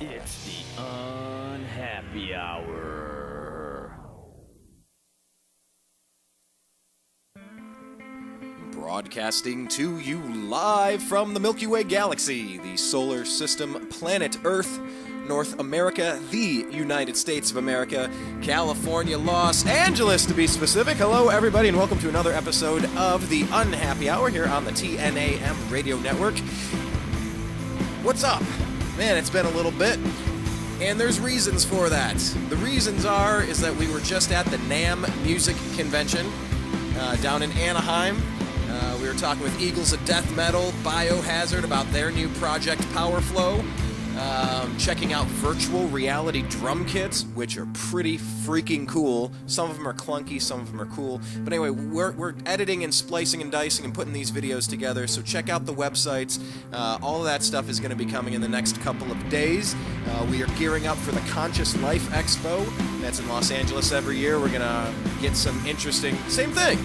It's the Unhappy Hour. Broadcasting to you live from the Milky Way Galaxy, the solar system, planet Earth, North America, the United States of America, California, Los Angeles to be specific. Hello, everybody, and welcome to another episode of the Unhappy Hour here on the TNAM radio network. What's up? Man, it's been a little bit, and there's reasons for that. The reasons is that we were just at the NAM Music Convention down in Anaheim. We were talking with Eagles of Death Metal, Biohazard about their new project, Powerflow. Checking out virtual reality drum kits, which are pretty freaking cool. Some of them are clunky, some of them are cool. But anyway, we're editing and splicing and dicing and putting these videos together, so check out the websites. All of that stuff is going to be coming in the next couple of days. We are gearing up for the Conscious Life Expo. That's in Los Angeles every year. We're going to get some interesting, same thing,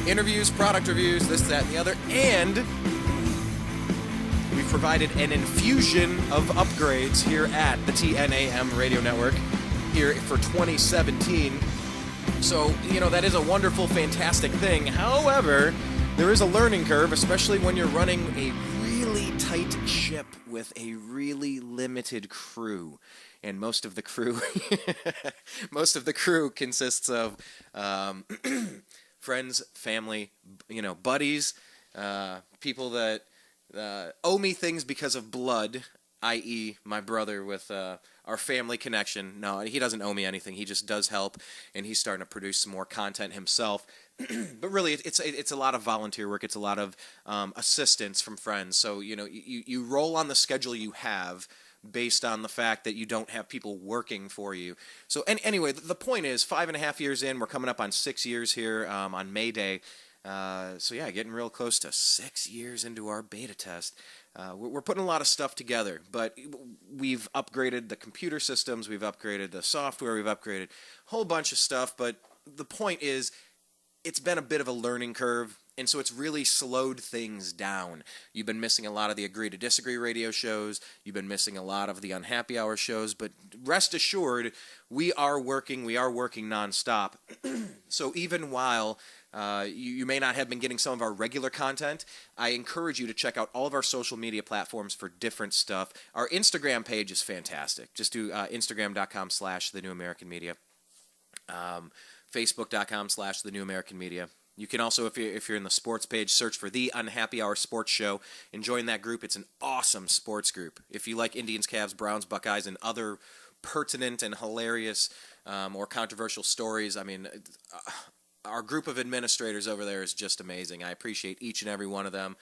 interviews, product reviews, this, that, and the other, and we've provided an infusion of upgrades here at the TNAM radio network here for 2017. So, that is a wonderful, fantastic thing. However, there is a learning curve, especially when you're running a really tight ship with a really limited crew. And most of the crew consists of friends, family, buddies, people that owe me things because of blood, i.e. my brother with our family connection. No, he doesn't owe me anything. He just does help, and he's starting to produce some more content himself. But really, it's a lot of volunteer work. It's a lot of assistance from friends. So, you roll on the schedule you have based on the fact that you don't have people working for you. So anyway, the point is, 5.5 years in, we're coming up on 6 years here on May Day. So yeah, getting real close to 6 years into our beta test. We're putting a lot of stuff together, but we've upgraded the computer systems, we've upgraded the software, we've upgraded a whole bunch of stuff, but the point is, it's been a bit of a learning curve, and so it's really slowed things down. You've been missing a lot of the Agree to Disagree radio shows, you've been missing a lot of the Unhappy Hour shows, but rest assured, we are working nonstop. So even while you may not have been getting some of our regular content, I encourage you to check out all of our social media platforms for different stuff. Our Instagram page is fantastic. Just do Instagram.com/TheNewAmericanMedia. Facebook.com/TheNewAmericanMedia. You can also, if you're in the sports page, search for The Unhappy Hour Sports Show and join that group. It's an awesome sports group. If you like Indians, Cavs, Browns, Buckeyes, and other pertinent and hilarious or controversial stories, I mean, our group of administrators over there is just amazing. I appreciate each and every one of them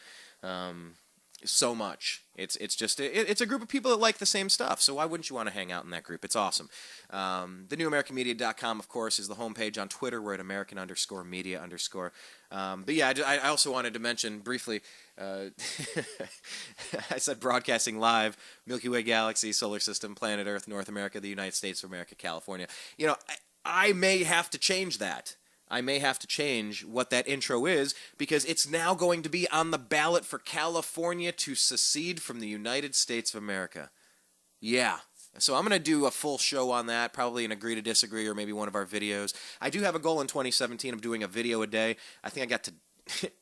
so much. It's a group of people that like the same stuff, so why wouldn't you want to hang out in that group? It's awesome. TheNewAmericanMedia.com, of course, is the homepage. On Twitter, we're at American_Media_. But yeah, I also wanted to mention briefly, I said broadcasting live, Milky Way Galaxy, Solar System, Planet Earth, North America, the United States of America, California. I may have to change that. I may have to change what that intro is, because it's now going to be on the ballot for California to secede from the United States of America. Yeah. So I'm going to do a full show on that, probably an Agree to Disagree or maybe one of our videos. I do have a goal in 2017 of doing a video a day. I think I got to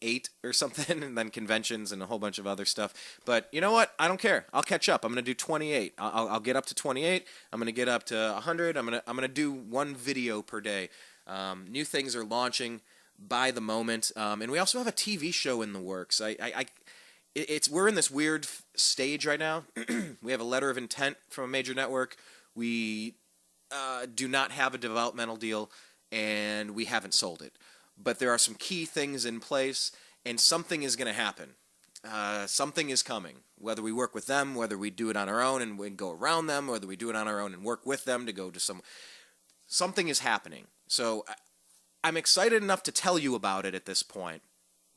8 or something, and then conventions and a whole bunch of other stuff. But you know what? I don't care. I'll catch up. I'm going to do 28. I'll get up to 28. I'm going to get up to 100. I'm going to do one video per day. New things are launching by the moment, and we also have a TV show in the works. We're in this weird stage right now. We have a letter of intent from a major network. We do not have a developmental deal, and we haven't sold it. But there are some key things in place, and something is going to happen. Something is coming. Whether we work with them, whether we do it on our own and we go around them, whether we do it on our own and work with them to go to something is happening. So I'm excited enough to tell you about it at this point,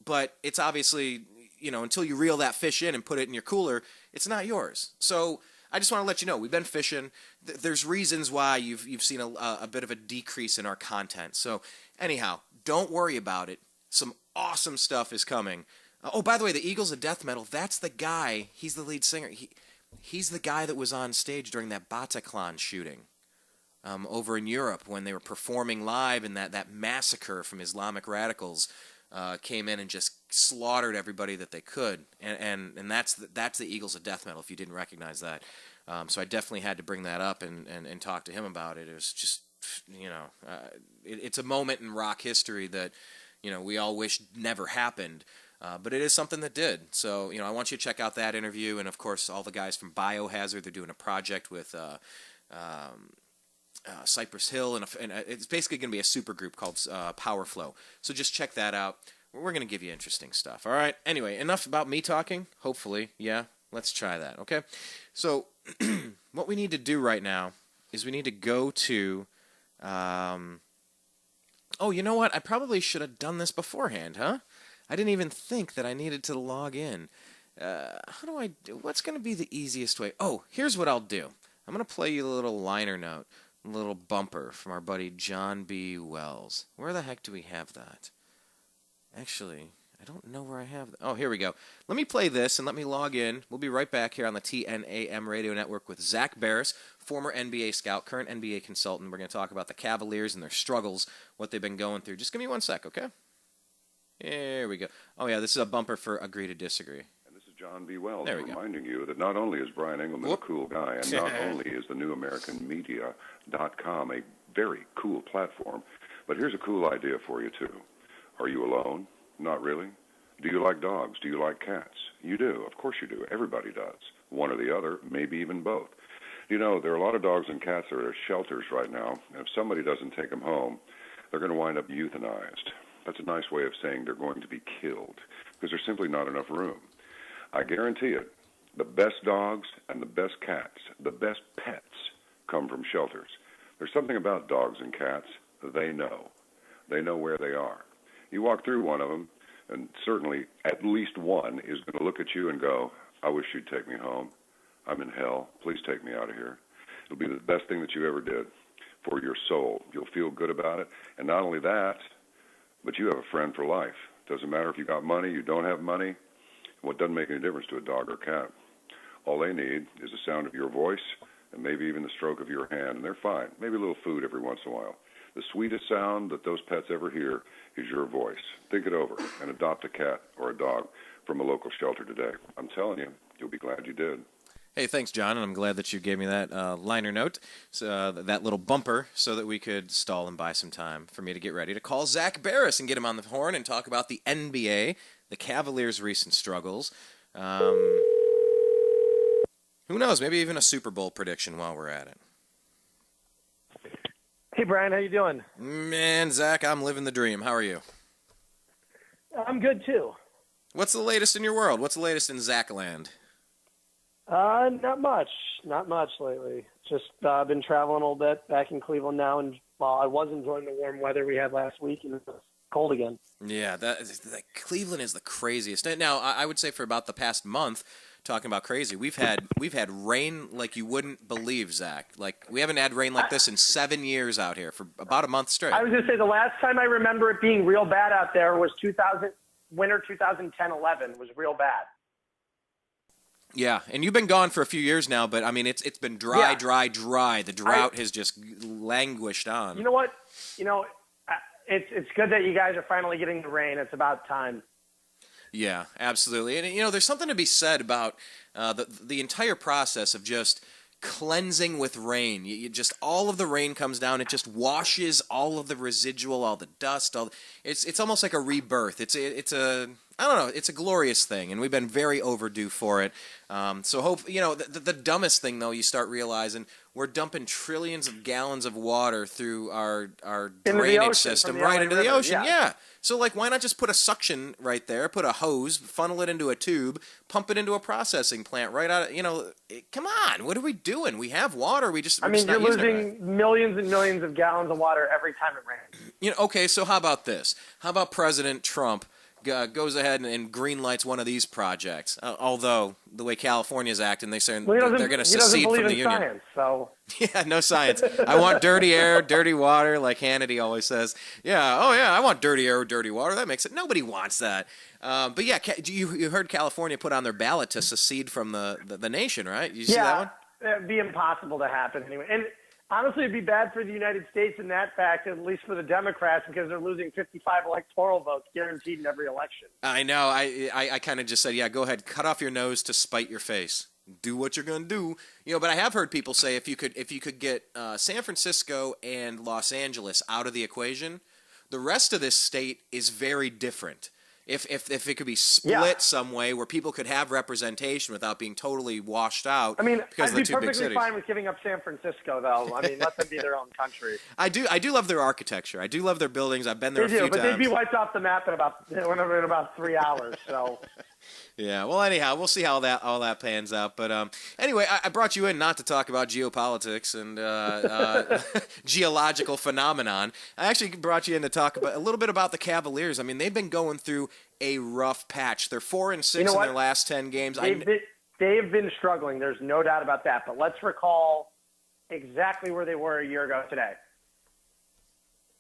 but it's obviously, until you reel that fish in and put it in your cooler, it's not yours. So I just want to let you know, we've been fishing. There's reasons why you've seen a bit of a decrease in our content. So anyhow, don't worry about it. Some awesome stuff is coming. Oh, by the way, the Eagles of Death Metal, that's the guy. He's the lead singer. He's the guy that was on stage during that Bataclan shooting over in Europe when they were performing live, and that massacre from Islamic radicals came in and just slaughtered everybody that they could. And that's the Eagles of death metal, if you didn't recognize that. So I definitely had to bring that up and talk to him about it. It was just, it's a moment in rock history that, we all wish never happened. But it is something that did. So, I want you to check out that interview. And, of course, all the guys from Biohazard, they're doing a project with Cypress Hill. And it's basically going to be a super group called Power Flow. So just check that out. We're going to give you interesting stuff. All right? Anyway, enough about me talking. Hopefully. Yeah? Let's try that. Okay? So what we need to do right now is we need to go to... oh, you know what? I probably should have done this beforehand, huh? I didn't even think that I needed to log in. What's going to be the easiest way? Oh, here's what I'll do. I'm going to play you a little liner note, a little bumper from our buddy John B. Wells. Where the heck do we have that? Actually, I don't know where I have that. Oh, here we go. Let me play this and let me log in. We'll be right back here on the TNAM radio network with Zak Baris, former NBA scout, current NBA consultant. We're going to talk about the Cavaliers and their struggles, what they've been going through. Just give me 1 sec, okay? Here we go. Oh, yeah, this is a bumper for Agree to Disagree. And this is John B. Wells go. reminding you that not only is Brian Engelman a cool guy, and not only is TheNewAmericanMedia.com a very cool platform, but here's a cool idea for you, too. Are you alone? Not really. Do you like dogs? Do you like cats? You do. Of course you do. Everybody does. One or the other, maybe even both. There are a lot of dogs and cats that are at shelters right now, and if somebody doesn't take them home, they're going to wind up euthanized. That's a nice way of saying they're going to be killed because there's simply not enough room. I guarantee it, the best dogs and the best cats, the best pets come from shelters. There's something about dogs and cats. They know. They know where they are. You walk through one of them, and certainly at least one is going to look at you and go, I wish you'd take me home. I'm in hell. Please take me out of here. It'll be the best thing that you ever did for your soul. You'll feel good about it. And not only that, but you have a friend for life. Doesn't matter if you got money, you don't have money. Well, it doesn't make any difference to a dog or cat. All they need is the sound of your voice and maybe even the stroke of your hand, and they're fine. Maybe a little food every once in a while. The sweetest sound that those pets ever hear is your voice. Think it over and adopt a cat or a dog from a local shelter today. I'm telling you, you'll be glad you did. Hey, thanks, John, and I'm glad that you gave me that liner note, that little bumper, so that we could stall and buy some time for me to get ready to call Zak Baris and get him on the horn and talk about the NBA, the Cavaliers' recent struggles. Who knows? Maybe even a Super Bowl prediction while we're at it. Hey, Brian, how you doing? Man, Zach, I'm living the dream. How are you? I'm good, too. What's the latest in your world? What's the latest in Zach land? Not much. Not much lately. Just been traveling a little bit back in Cleveland now, and I was enjoying the warm weather we had last week, and it's cold again. Yeah, Cleveland is the craziest. Now, I would say for about the past month, talking about crazy, we've had rain like you wouldn't believe, Zach. Like, we haven't had rain like this in 7 years out here for about a month straight. I was going to say the last time I remember it being real bad out there was winter 2010-11 was real bad. Yeah, and you've been gone for a few years now, but I mean, it's been dry. The drought has just languished on. You know what? It's good that you guys are finally getting the rain. It's about time. Yeah, absolutely. And there's something to be said about the entire process of just cleansing with rain. You just, all of the rain comes down, it just washes all of the residual, all the dust. It's almost like a rebirth. It's a I don't know. It's a glorious thing, and we've been very overdue for it. So hope the dumbest thing though, you start realizing we're dumping trillions of gallons of water through our drainage system right into the ocean. Yeah. So why not just put a suction right there, put a hose, funnel it into a tube, pump it into a processing plant right out of, come on, what are we doing? We have water. You're losing millions and millions of gallons of water every time it rains. Okay, so how about this? How about President Trump goes ahead and green lights one of these projects. Although the way California's acting, they say Well, they're going to secede from the union. Science, so. Yeah, no science. I want dirty air, dirty water, like Hannity always says. Yeah, oh yeah, I want dirty air, dirty water. That makes it. Nobody wants that. But yeah, you heard California put on their ballot to secede from the nation, right? You see that one? It'd be impossible to happen anyway. And honestly, it'd be bad for the United States in that fact, at least for the Democrats, because they're losing 55 electoral votes guaranteed in every election. I know. I kind of just said, yeah, go ahead, cut off your nose to spite your face. Do what you're going to do. But I have heard people say if you could get San Francisco and Los Angeles out of the equation, the rest of this state is very different. If it could be split some way where people could have representation without being totally washed out. I mean, because I'd be perfectly fine with giving up San Francisco, though. I mean, let them be their own country. I do love their architecture. I do love their buildings. I've been there a few times. But they'd be wiped off the map in about 3 hours. So. Yeah. Well, anyhow, we'll see how all that pans out. But anyway, I brought you in not to talk about geopolitics and geological phenomenon. I actually brought you in to talk about a little bit about the Cavaliers. I mean, they've been going through a rough patch. They're 4-6 in their last 10 games. They've been struggling. There's no doubt about that. But let's recall exactly where they were a year ago today.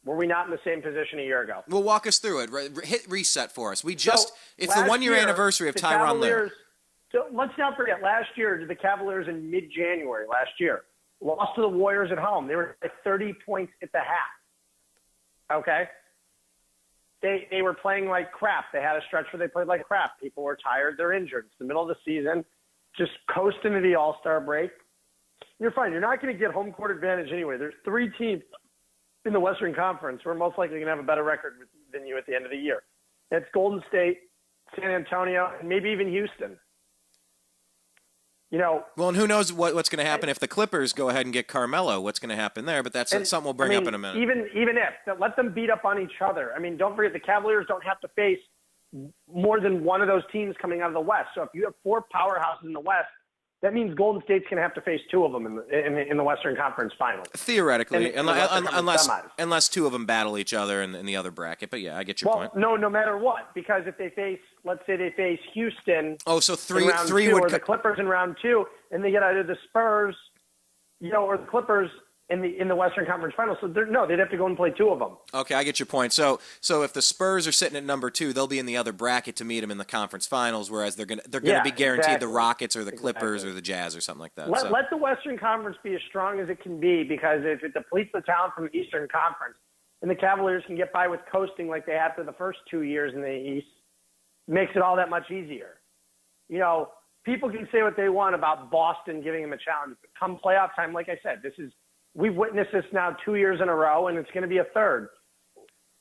Were we not in the same position a year ago? Well, walk us through it. Hit reset for us. It's the 1-year anniversary of Tyronn Lue. So let's not forget, last year, the Cavaliers in mid-January last year lost to the Warriors at home. They were at 30 points at the half. Okay? They were playing like crap. They had a stretch where they played like crap. People were tired. They're injured. It's the middle of the season. Just coast into the All-Star break. You're fine. You're not going to get home court advantage anyway. There's 3 teams in the Western Conference who are most likely going to have a better record than you at the end of the year. It's Golden State, San Antonio, and maybe even Houston. Well, and who knows what's going to happen if the Clippers go ahead and get Carmelo? What's going to happen there? But that's something we'll bring up in a minute. Even if, let them beat up on each other. I mean, don't forget, the Cavaliers don't have to face more than one of those teams coming out of the West. So if you have 4 powerhouses in the West, that means Golden State's going to have to face 2 of them in the Western Conference Finals. Theoretically, unless 2 of them battle each other in the other bracket. But yeah, I get your point. No matter what, because if they face, let's say they face Houston. Oh, so three would or the Clippers in round 2, and they get either the Spurs, or the Clippers in the Western Conference Finals. So they'd have to go and play 2 of them. Okay, I get your point. So if the Spurs are sitting at number 2, they'll be in the other bracket to meet them in the conference finals, whereas they're gonna be guaranteed the Rockets or the Clippers or the Jazz or something like that. Let the Western Conference be as strong as it can be, because if it depletes the talent from the Eastern Conference, and the Cavaliers can get by with coasting like they had for the first 2 years in the East, makes it all that much easier. People can say what they want about Boston giving them a challenge, but come playoff time, like I said, we've witnessed this now 2 years in a row, and it's going to be a third.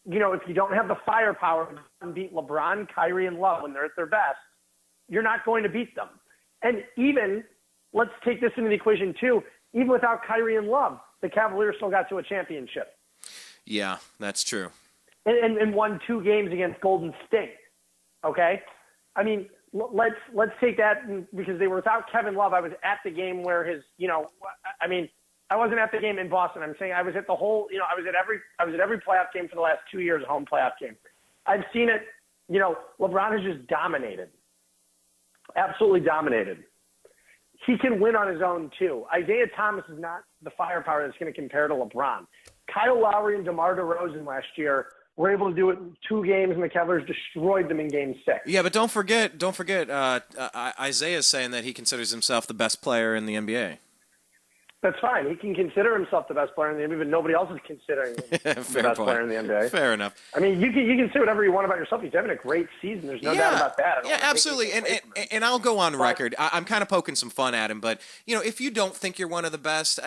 If you don't have the firepower to beat LeBron, Kyrie, and Love when they're at their best, you're not going to beat them. And even, let's take this into the equation too, even without Kyrie and Love, the Cavaliers still got to a championship. Yeah, that's true. And won 2 games against Golden State. Okay? I mean, let's take that, because they were without Kevin Love. I was at the game where I wasn't at the game in Boston. I'm saying I was at the whole, I was at every playoff game for the last 2 years, a home playoff game. I've seen it, LeBron has just dominated. Absolutely dominated. He can win on his own too. Isaiah Thomas is not the firepower that's going to compare to LeBron. Kyle Lowry and DeMar DeRozan last year were able to do it in 2 games, and the Cavaliers destroyed them in Game 6. Yeah, but don't forget, Isaiah's saying that he considers himself the best player in the NBA. That's fine. He can consider himself the best player in the NBA, but nobody else is considering him the best player in the NBA. Fair enough. I mean, you can say whatever you want about yourself. He's having a great season. There's no doubt about that. Yeah, absolutely. And I'll go on record. I'm kind of poking some fun at him, but if you don't think you're one of the best,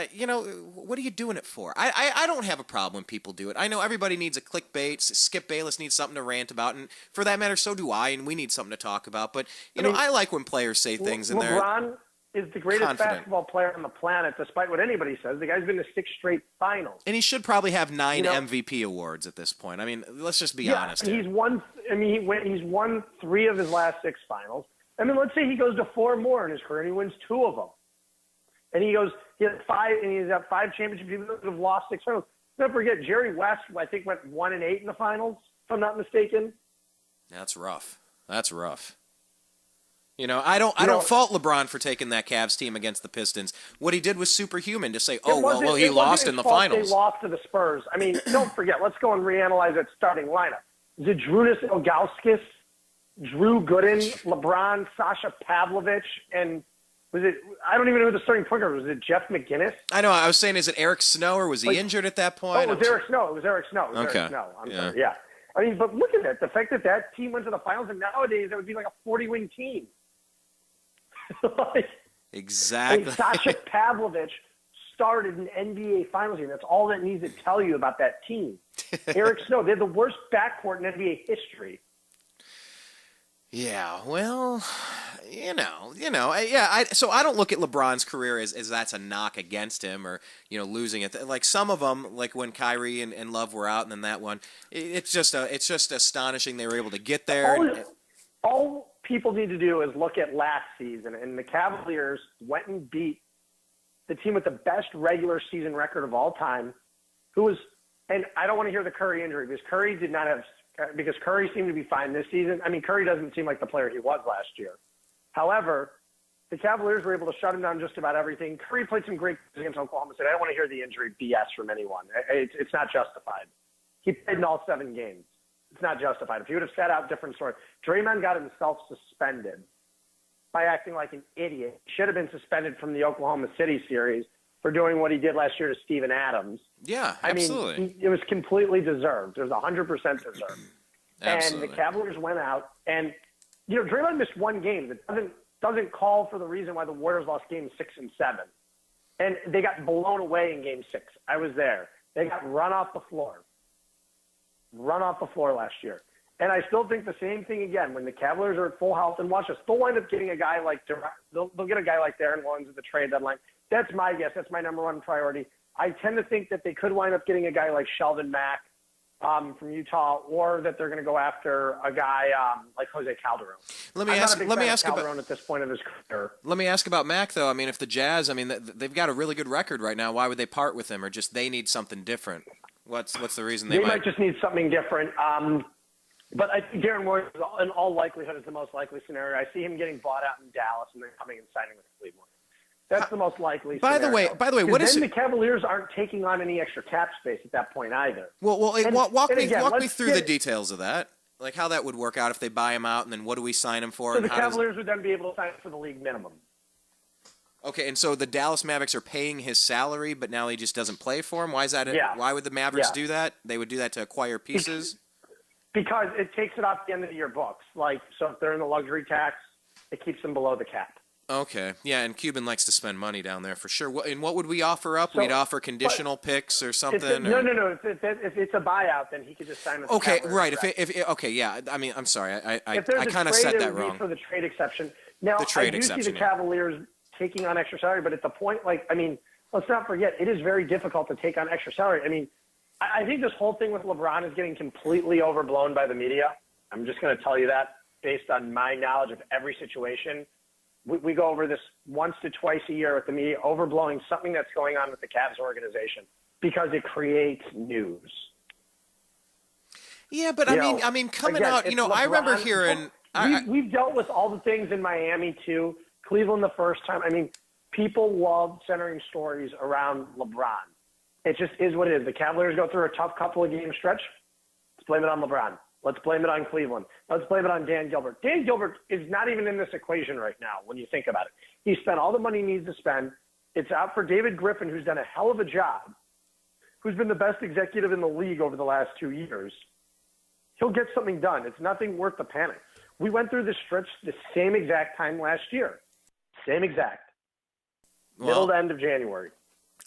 what are you doing it for? I don't have a problem when people do it. I know everybody needs a clickbait. Skip Bayless needs something to rant about, and for that matter, so do I. And we need something to talk about. But I like when players say things in there. LeBron is the greatest basketball player on the planet, despite what anybody says. The guy's been to 6 straight finals. And he should probably have 9 MVP awards at this point. I mean, let's just be honest. He's won 3 of his last 6 finals. I mean, let's say he goes to 4 more in his career, and he wins 2 of them. And he has 5, and he's got 5 championships, even though he's lost 6 finals. Don't forget, Jerry West, I think, went 1-8 in the finals, if I'm not mistaken. That's rough. That's rough. You know, I don't fault LeBron for taking that Cavs team against the Pistons. What he did was superhuman to say, well, he lost in the finals. They lost to the Spurs. I mean, don't forget, let's go and reanalyze that starting lineup. Zydrunas Ilgauskas, Drew Gooden, LeBron, Sasha Pavlovich, and was it, I don't even know who the starting point guard was. Was it Jeff McGinnis? I know. I was saying, is it Eric Snow, or was he injured at that point? Oh, it was Eric Snow. It was Eric Snow. Okay. Eric Snow. I'm sorry. Yeah. I mean, but look at that. The fact that that team went to the finals, and nowadays it would be like a 40-win team. Exactly. And Sasha Pavlovich started an NBA Finals game. That's all that needs to tell you about that team. Eric Snow, they're the worst backcourt in NBA history. Yeah, well, so I don't look at LeBron's career as that's a knock against him or, losing it. Like some of them, like when Kyrie and Love were out and then that one, it's just astonishing they were able to get there. All people need to do is look at last season, and the Cavaliers went and beat the team with the best regular season record of all time, and I don't want to hear the Curry injury because Curry seemed to be fine this season. I mean, Curry doesn't seem like the player he was last year. However, the Cavaliers were able to shut him down just about everything. Curry played some great games against Oklahoma City. I don't want to hear the injury BS from anyone. It's not justified. He played in all 7 games. It's not justified. If he would have sat out, different story. Draymond got himself suspended by acting like an idiot. He should have been suspended from the Oklahoma City series for doing what he did last year to Steven Adams. Yeah, absolutely. I mean, it was completely deserved. It was 100% deserved. Absolutely. And the Cavaliers went out, and Draymond missed one game. That doesn't call for the reason why the Warriors lost games 6 and 7, and they got blown away in Game 6. I was there. They got run off the floor last year. And I still think the same thing again. When the Cavaliers are at full health, and watch us, they'll wind up getting a guy like they'll get a guy like Darren Williams at the trade deadline. That's my guess. That's my number one priority. I tend to think that they could wind up getting a guy like Sheldon Mack from Utah, or that they're going to go after a guy like Jose Calderon. Let me ask Calderon about at this point of his career. Let me ask about Mack though. I mean, if the Jazz, they've got a really good record right now. Why would they part with him, or just they need something different? What's the reason they might just need something different? But I think Darren Williams, in all likelihood, is the most likely scenario. I see him getting bought out in Dallas and then coming and signing with Cleveland. That's the most likely scenario. By the way, what is then the Cavaliers aren't taking on any extra cap space at that point either. Well, walk me through the details of that. Like how that would work out if they buy him out, and then what do we sign him for? So the Cavaliers would then be able to sign for the league minimum. Okay, and so the Dallas Mavericks are paying his salary, but now he just doesn't play for him? Why is that? Yeah. Why would the Mavericks do that? They would do that to acquire pieces? Because it takes it off the end of your books. So if they're in the luxury tax, it keeps them below the cap. Okay, yeah, and Cuban likes to spend money down there for sure. And what would we offer up? We'd offer conditional picks or something? No. If it's a buyout, then he could just sign with the Cavaliers. Right. Okay, yeah. I mean, I'm sorry. I kind of said said that it would wrong. Be for the trade exception. Now, I do see the Cavaliers taking on extra salary, but at the point, let's not forget, it is very difficult to take on extra salary. I mean, I think this whole thing with LeBron is getting completely overblown by the media. I'm just going to tell you that based on my knowledge of every situation. We go over this once to twice a year with the media, overblowing something that's going on with the Cavs organization because it creates news. Yeah, but I mean, coming out, LeBron, I remember hearing. We've dealt with all the things in Miami too. Cleveland the first time. I mean, people love centering stories around LeBron. It just is what it is. The Cavaliers go through a tough couple of game stretch. Let's blame it on LeBron. Let's blame it on Cleveland. Let's blame it on Dan Gilbert. Dan Gilbert is not even in this equation right now when you think about it. He spent all the money he needs to spend. It's out for David Griffin, who's done a hell of a job, who's been the best executive in the league over the last 2 years. He'll get something done. It's nothing worth the panic. We went through this stretch the same exact time last year. Same exact. Middle to end of January.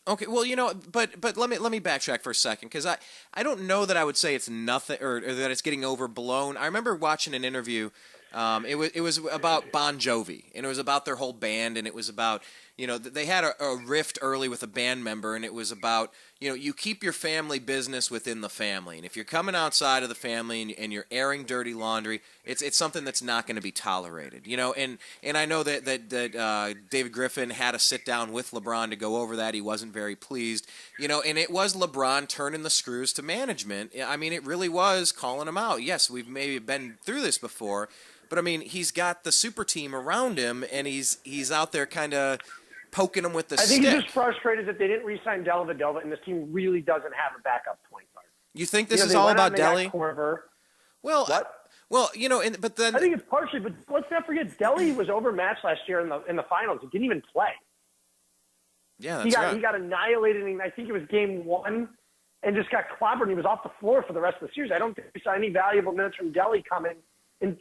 Okay, well, but let me backtrack for a second because I don't know that I would say it's nothing or that it's getting overblown. I remember watching an interview. It was about Bon Jovi, and it was about their whole band, and it was about they had a rift early with a band member, and it was about, you keep your family business within the family. And if you're coming outside of the family and you're airing dirty laundry, it's something that's not going to be tolerated. And I know that David Griffin had a sit down with LeBron to go over that. He wasn't very pleased, and it was LeBron turning the screws to management. I mean, it really was calling him out. Yes, we've maybe been through this before, but I mean, he's got the super team around him, and he's out there kind of poking him with the stick. I think he's just frustrated that they didn't re-sign Dellavedova, and this team really doesn't have a backup point guard. You think this is all about Delly? Well, what? But then I think it's partially, but let's not forget, Delly was overmatched last year in the finals. He didn't even play. Yeah, that's right. He got annihilated in, I think it was game 1, and just got clobbered, and he was off the floor for the rest of the series. I don't think we saw any valuable minutes from Delly coming. And,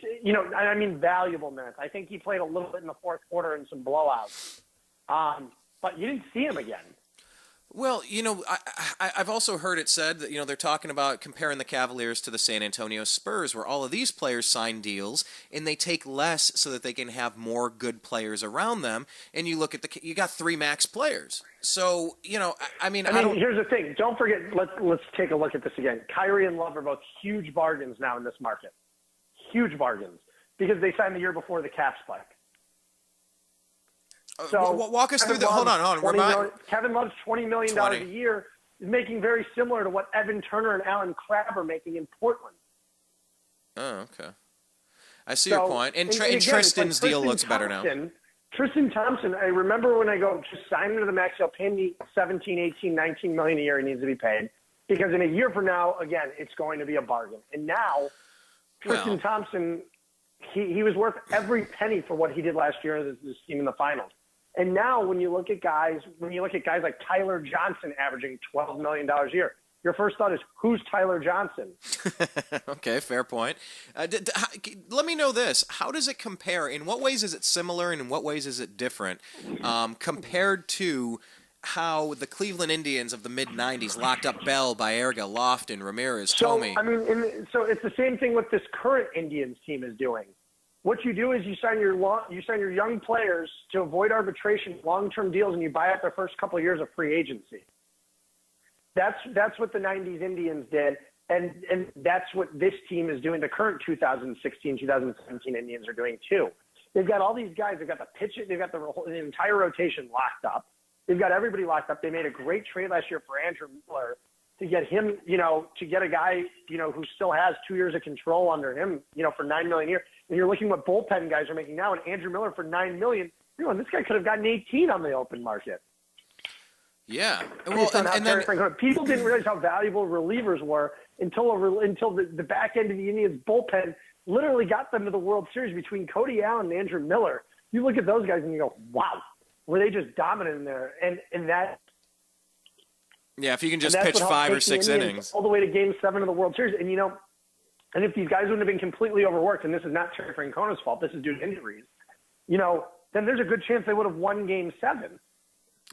I mean valuable minutes. I think he played a little bit in the fourth quarter and some blowouts. But you didn't see him again. Well, I've also heard it said that, they're talking about comparing the Cavaliers to the San Antonio Spurs, where all of these players sign deals and they take less so that they can have more good players around them. And you look at you got 3 max players. So, I mean, here's the thing. Don't forget, let's take a look at this again. Kyrie and Love are both huge bargains now in this market. Huge bargains, because they signed the year before the cap spike. So walk us through the. Hold on. Kevin Love's $20 million a year is making very similar to what Evan Turner and Alan Crabb are making in Portland. Oh, okay. I see your point. And Tristan's deal looks better now. Tristan Thompson, I remember when I go, just sign him to the max, he'll pay me 17, 18, 19 million a year he needs to be paid. Because in a year from now, again, it's going to be a bargain. And now, Tristan Thompson, he was worth every penny for what he did last year as this team in the finals. And now when you look at guys like Tyler Johnson averaging $12 million a year, your first thought is, who's Tyler Johnson? Okay, fair point. Let me know this. How does it compare? In what ways is it similar and in what ways is it different compared to how the Cleveland Indians of the mid-'90s locked up Bell, Baerga, Lofton, Ramirez, Tomey? So it's the same thing what this current Indians team is doing. What you do is you sign your young players to avoid arbitration, long-term deals, and you buy out their first couple of years of free agency. That's what the 90s Indians did, and that's what this team is doing. The current 2016, 2017 Indians are doing too. They've got all these guys. They've got the pitcher. They've got the entire rotation locked up. They've got everybody locked up. They made a great trade last year for Andrew Miller to get him, to get a guy, who still has 2 years of control under him, for $9 million a year. And you're looking what bullpen guys are making now, and Andrew Miller for $9 million. This guy could have gotten 18 on the open market. Yeah. Well, and then people didn't realize how valuable relievers were until the back end of the Indians bullpen literally got them to the World Series between Cody Allen and Andrew Miller. You look at those guys and you go, wow, were they just dominant in there? And that. Yeah, if you can just pitch 5 or 6 innings all the way to Game 7 of the World Series, and if these guys wouldn't have been completely overworked, and this is not Terry Francona's fault, this is due to injuries, then there's a good chance they would have won Game 7.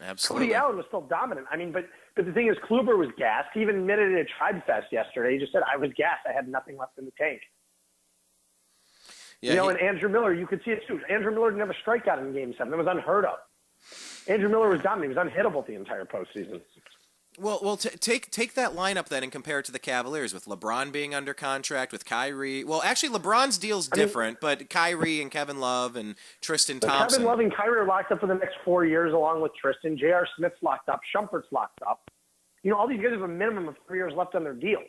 Absolutely. Cody Allen was still dominant. But the thing is, Kluber was gassed. He even admitted it at Tribe Fest yesterday. He just said, I was gassed. I had nothing left in the tank. Yeah, and Andrew Miller, you could see it too. Andrew Miller didn't have a strikeout in Game 7. It was unheard of. Andrew Miller was dominant. He was unhittable the entire postseason. Well, take that lineup then and compare it to the Cavaliers with LeBron being under contract, with Kyrie. Well, actually, LeBron's deal's different, but Kyrie and Kevin Love and Tristan Thompson. Kevin Love and Kyrie are locked up for the next 4 years, along with Tristan. J.R. Smith's locked up. Shumpert's locked up. All these guys have a minimum of 3 years left on their deal.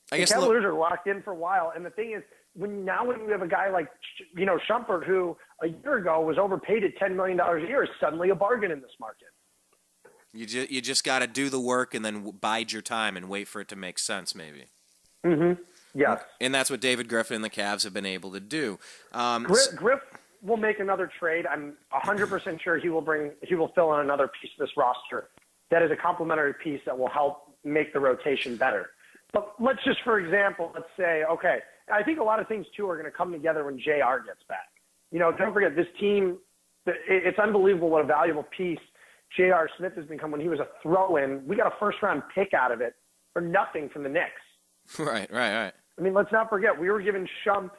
The Cavaliers are locked in for a while, and the thing is, when you have a guy like Shumpert, who a year ago was overpaid at $10 million a year, is suddenly a bargain in this market. You just got to do the work and then bide your time and wait for it to make sense, maybe. Mm-hmm. Yes. And that's what David Griffin and the Cavs have been able to do. Griff will make another trade. I'm 100% sure he will fill in another piece of this roster that is a complementary piece that will help make the rotation better. But let's just, for example, let's say, okay, I think a lot of things too are going to come together when JR gets back. Don't forget this team. It's unbelievable what a valuable piece J.R. Smith has become. When he was a throw-in, we got a first-round pick out of it for nothing from the Knicks. Right. Let's not forget, we were given Shump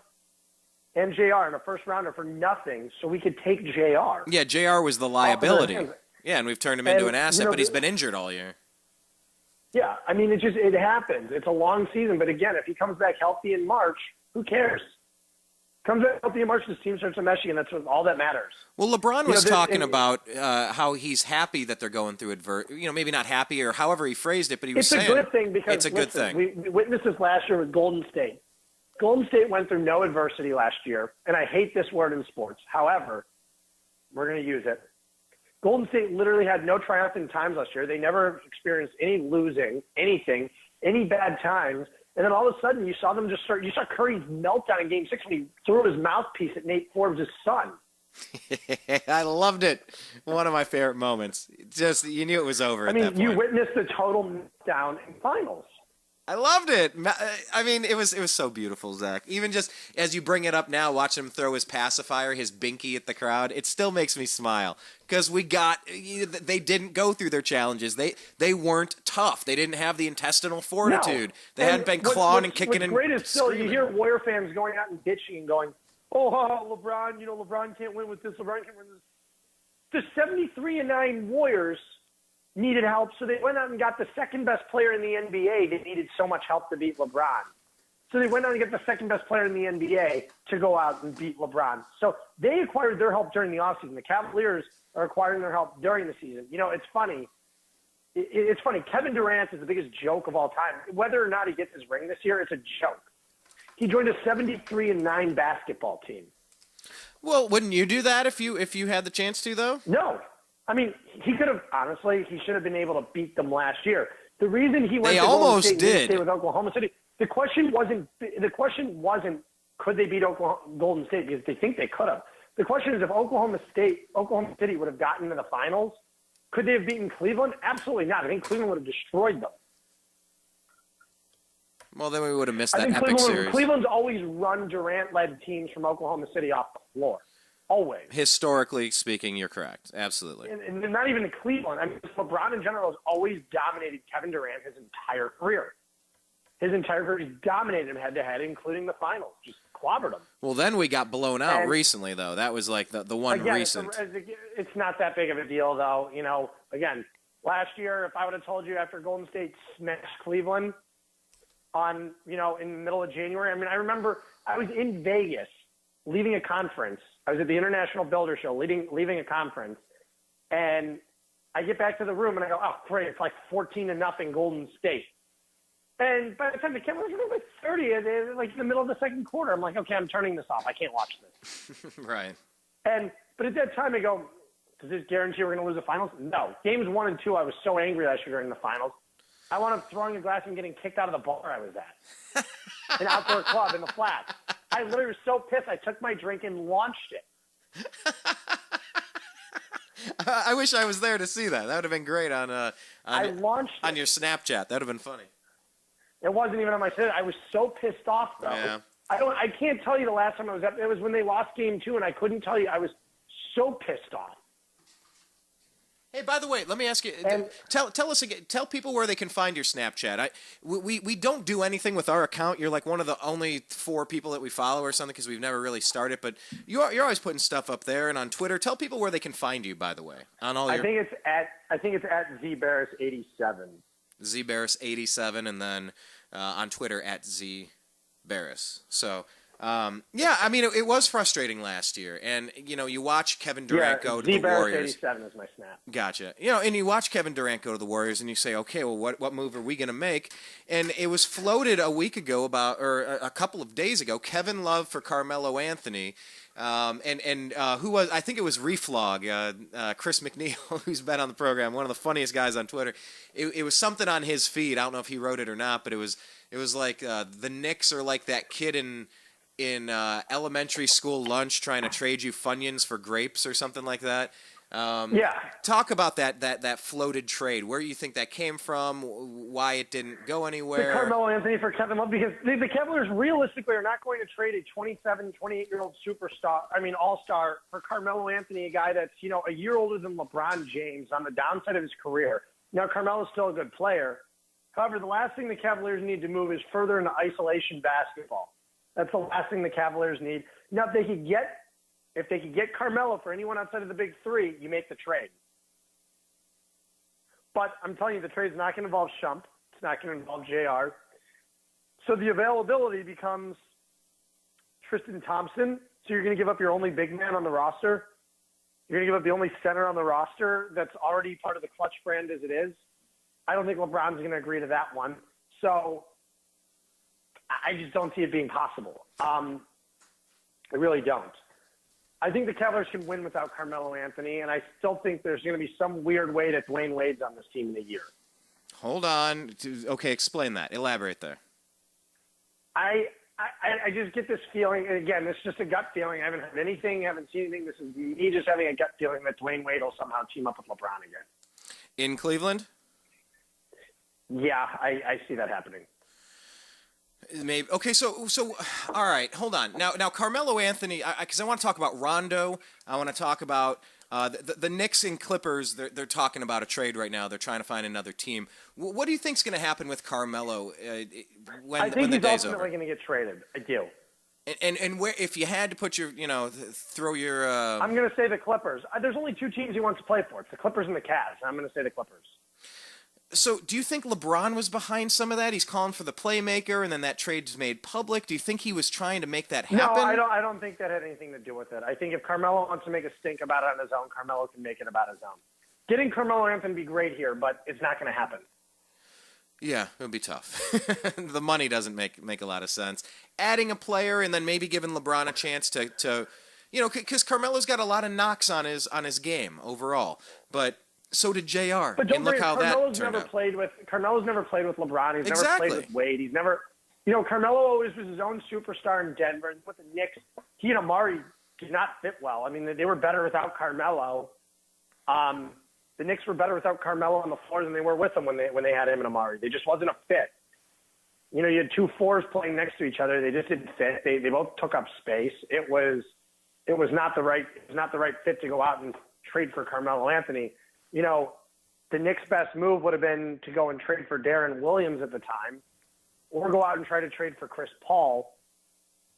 and JR in a first rounder for nothing so we could take JR. Yeah, JR was the liability. Off of Yeah, and we've turned him into an asset, you know, but he's been injured all year. Yeah, I mean, it happens. It's a long season, but again, if he comes back healthy in March, who cares? Comes back healthy in March, this team starts to meshing, and that's all that matters. Well, LeBron was talking about how he's happy that they're going through maybe not happy or however he phrased it, but he was saying it's a good thing because it's a good thing. We witnessed this last year with Golden State. Golden State went through no adversity last year, and I hate this word in sports. However, we're going to use it. Golden State literally had no triumphant times last year. They never experienced any losing, anything, any bad times. And then all of a sudden, you saw them you saw Curry's meltdown in Game 6 when he threw his mouthpiece at Nate Forbes' son. I loved it. One of my favorite moments. Just, you knew it was over at that point. You witnessed the total meltdown in finals. I loved it. I mean, it was so beautiful, Zach. Even just as you bring it up now, watching him throw his pacifier, his binky at the crowd, it still makes me smile because they didn't go through their challenges. They weren't tough. They didn't have the intestinal fortitude. No. They hadn't been clawing and kicking and What's great is still screaming. you hear Warrior fans going out and bitching and going, "Oh, LeBron, LeBron can't win with this. LeBron can't win with this." The 73-9 Warriors needed help, so they went out and got the second-best player in the NBA. They needed so much help to beat LeBron. So they went out and get the second-best player in the NBA to go out and beat LeBron. So they acquired their help during the offseason. The Cavaliers are acquiring their help during the season. It's funny. It's funny. Kevin Durant is the biggest joke of all time. Whether or not he gets his ring this year, it's a joke. He joined a 73-9 basketball team. Well, wouldn't you do that if you had the chance to, though? No. I mean, he could have, honestly, he should have been able to beat them last year. The reason he went They to Golden almost State did. Stay with Oklahoma City, the question wasn't could they beat Golden State, because they think they could have. The question is if Oklahoma City would have gotten to the finals, could they have beaten Cleveland? Absolutely not. I think Cleveland would have destroyed them. Well, then we would have missed that epic series. Cleveland's always run Durant-led teams from Oklahoma City off the floor. Always. Historically speaking, you're correct. Absolutely. And not even in Cleveland. I mean, LeBron in general has always dominated Kevin Durant his entire career. He's dominated him head-to-head, including the finals. Just clobbered him. Well, then we got blown out recently, though. That was like the one recent. It's not that big of a deal, though. Again, last year, if I would have told you after Golden State smashed Cleveland in the middle of January, I mean, I remember I was in Vegas leaving a conference. I was at the International Builder Show leaving a conference, and I get back to the room, and I go, oh, great, it's like 14-0 Golden State. And by the time the Cavaliers were like 30, like in the middle of the second quarter, I'm like, okay, I'm turning this off. I can't watch this. Right. But at that time, I go, does this guarantee we're going to lose the finals? No. Games 1 and 2, I was so angry last year during the finals. I wound up throwing a glass and getting kicked out of the bar I was at. An outdoor club in the flats. I literally was so pissed, I took my drink and launched it. I wish I was there to see that. That would have been great on your Snapchat. That would have been funny. It wasn't even on my set. I was so pissed off, though. Yeah. I can't tell you the last time I was up. It was when they lost Game 2, and I couldn't tell you. I was so pissed off. Hey, by the way, let me ask you. Tell us again. Tell people where they can find your Snapchat. We don't do anything with our account. You're like one of the only 4 people that we follow or something because we've never really started. But you're always putting stuff up there and on Twitter. Tell people where they can find you. By the way, on all your. I think it's at ZBaris87. ZBaris87, and then on Twitter at ZBaris. So. I mean, it was frustrating last year, and you watch Kevin Durant go to the Warriors. Z-Barris87 is my snap. Gotcha. And you watch Kevin Durant go to the Warriors, and you say, okay, well, what move are we going to make? And it was floated a week ago a couple of days ago, Kevin Love for Carmelo Anthony, and who was? I think it was Reflog, Chris McNeil, who's been on the program, one of the funniest guys on Twitter. It was something on his feed. I don't know if he wrote it or not, but it was like the Knicks are like that kid in elementary school lunch trying to trade you Funyuns for grapes or something like that. Talk about that floated trade. Where you think that came from, why it didn't go anywhere. The Carmelo Anthony for Kevin Love, because the Cavaliers realistically are not going to trade a 27, 28-year-old all-star for Carmelo Anthony, a guy that's, a year older than LeBron James on the downside of his career. Now, Carmelo's still a good player. However, the last thing the Cavaliers need to move is further into isolation basketball. That's the last thing the Cavaliers need. Now, if they could get Carmelo for anyone outside of the big three, you make the trade. But I'm telling you, the trade's not going to involve Shump. It's not going to involve JR. So the availability becomes Tristan Thompson. So you're going to give up your only big man on the roster. You're going to give up the only center on the roster that's already part of the Clutch brand as it is. I don't think LeBron's going to agree to that one. So I just don't see it being possible. I really don't. I think the Cavaliers can win without Carmelo Anthony, and I still think there's going to be some weird way that Dwayne Wade's on this team in a year. Hold on. Okay, explain that. Elaborate there. I just get this feeling, and again, this is just a gut feeling. I haven't heard anything, haven't seen anything. This is me just having a gut feeling that Dwayne Wade will somehow team up with LeBron again. In Cleveland? Yeah, I see that happening. Maybe. Okay, so all right, hold on. Now Carmelo Anthony, because I want to talk about Rondo. I want to talk about the Knicks and Clippers. They're talking about a trade right now. They're trying to find another team. What do you think's going to happen with Carmelo when I think the he's day's ultimately over? going to get traded. I do. And where, if you had to put your, throw your. I'm going to say the Clippers. There's only two teams he wants to play for. It's the Clippers and the Cavs. I'm going to say the Clippers. So, do you think LeBron was behind some of that? He's calling for the playmaker, and then that trade's made public. Do you think he was trying to make that happen? No, I don't think that had anything to do with it. I think if Carmelo wants to make a stink about it on his own, Carmelo can make it about his own. Getting Carmelo Anthony would be great here, but it's not going to happen. Yeah, it would be tough. The money doesn't make a lot of sense. Adding a player and then maybe giving LeBron a chance to because Carmelo's got a lot of knocks on his game overall, but. So did JR. But don't and look forget, how Carmelo's that turned never out. Carmelo's never played with LeBron. He's Exactly. never played with Wade. He's never, Carmelo always was his own superstar in Denver. And with the Knicks, he and Amari did not fit well. I mean, they were better without Carmelo. The Knicks were better without Carmelo on the floor than they were with him when they had him and Amari. They just wasn't a fit. You had two fours playing next to each other. They just didn't fit. They both took up space. It was not the right fit to go out and trade for Carmelo Anthony. The Knicks' best move would have been to go and trade for Darren Williams at the time, or go out and try to trade for Chris Paul,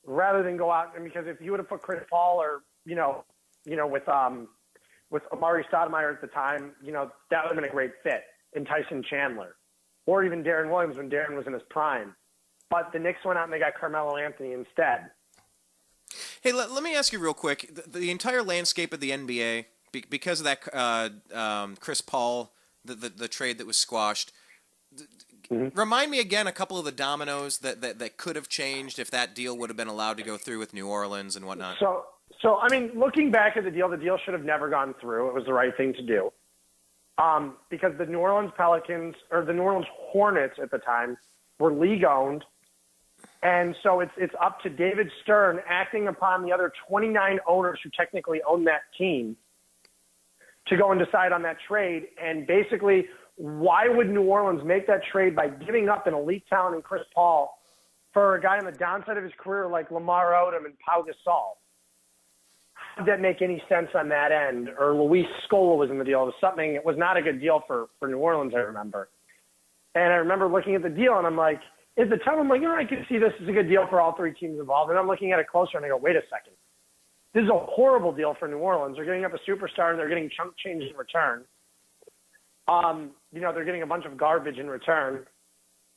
rather than go out and because if you would have put Chris Paul or with Amari Stoudemire at the time, that would have been a great fit in Tyson Chandler, or even Darren Williams when Darren was in his prime. But the Knicks went out and they got Carmelo Anthony instead. Hey, let me ask you real quick: the entire landscape of the NBA. Because of that Chris Paul, the trade that was squashed, remind me again a couple of the dominoes that could have changed if that deal would have been allowed to go through with New Orleans and whatnot. So I mean, looking back at the deal should have never gone through. It was the right thing to do. Because the New Orleans Pelicans, or the New Orleans Hornets at the time, were league-owned. And so it's up to David Stern acting upon the other 29 owners who technically own that team to go and decide on that trade. And basically, why would New Orleans make that trade by giving up an elite talent in Chris Paul for a guy on the downside of his career like Lamar Odom and Pau Gasol? How did that make any sense on that end? Or Luis Scola was in the deal. It was not a good deal for New Orleans, I remember. And I remember looking at the deal, and I'm like, at the time, I'm like, I can see this is a good deal for all three teams involved. And I'm looking at it closer, and I go, wait a second. This is a horrible deal for New Orleans. They're getting up a superstar, and they're getting chunk change in return. They're getting a bunch of garbage in return,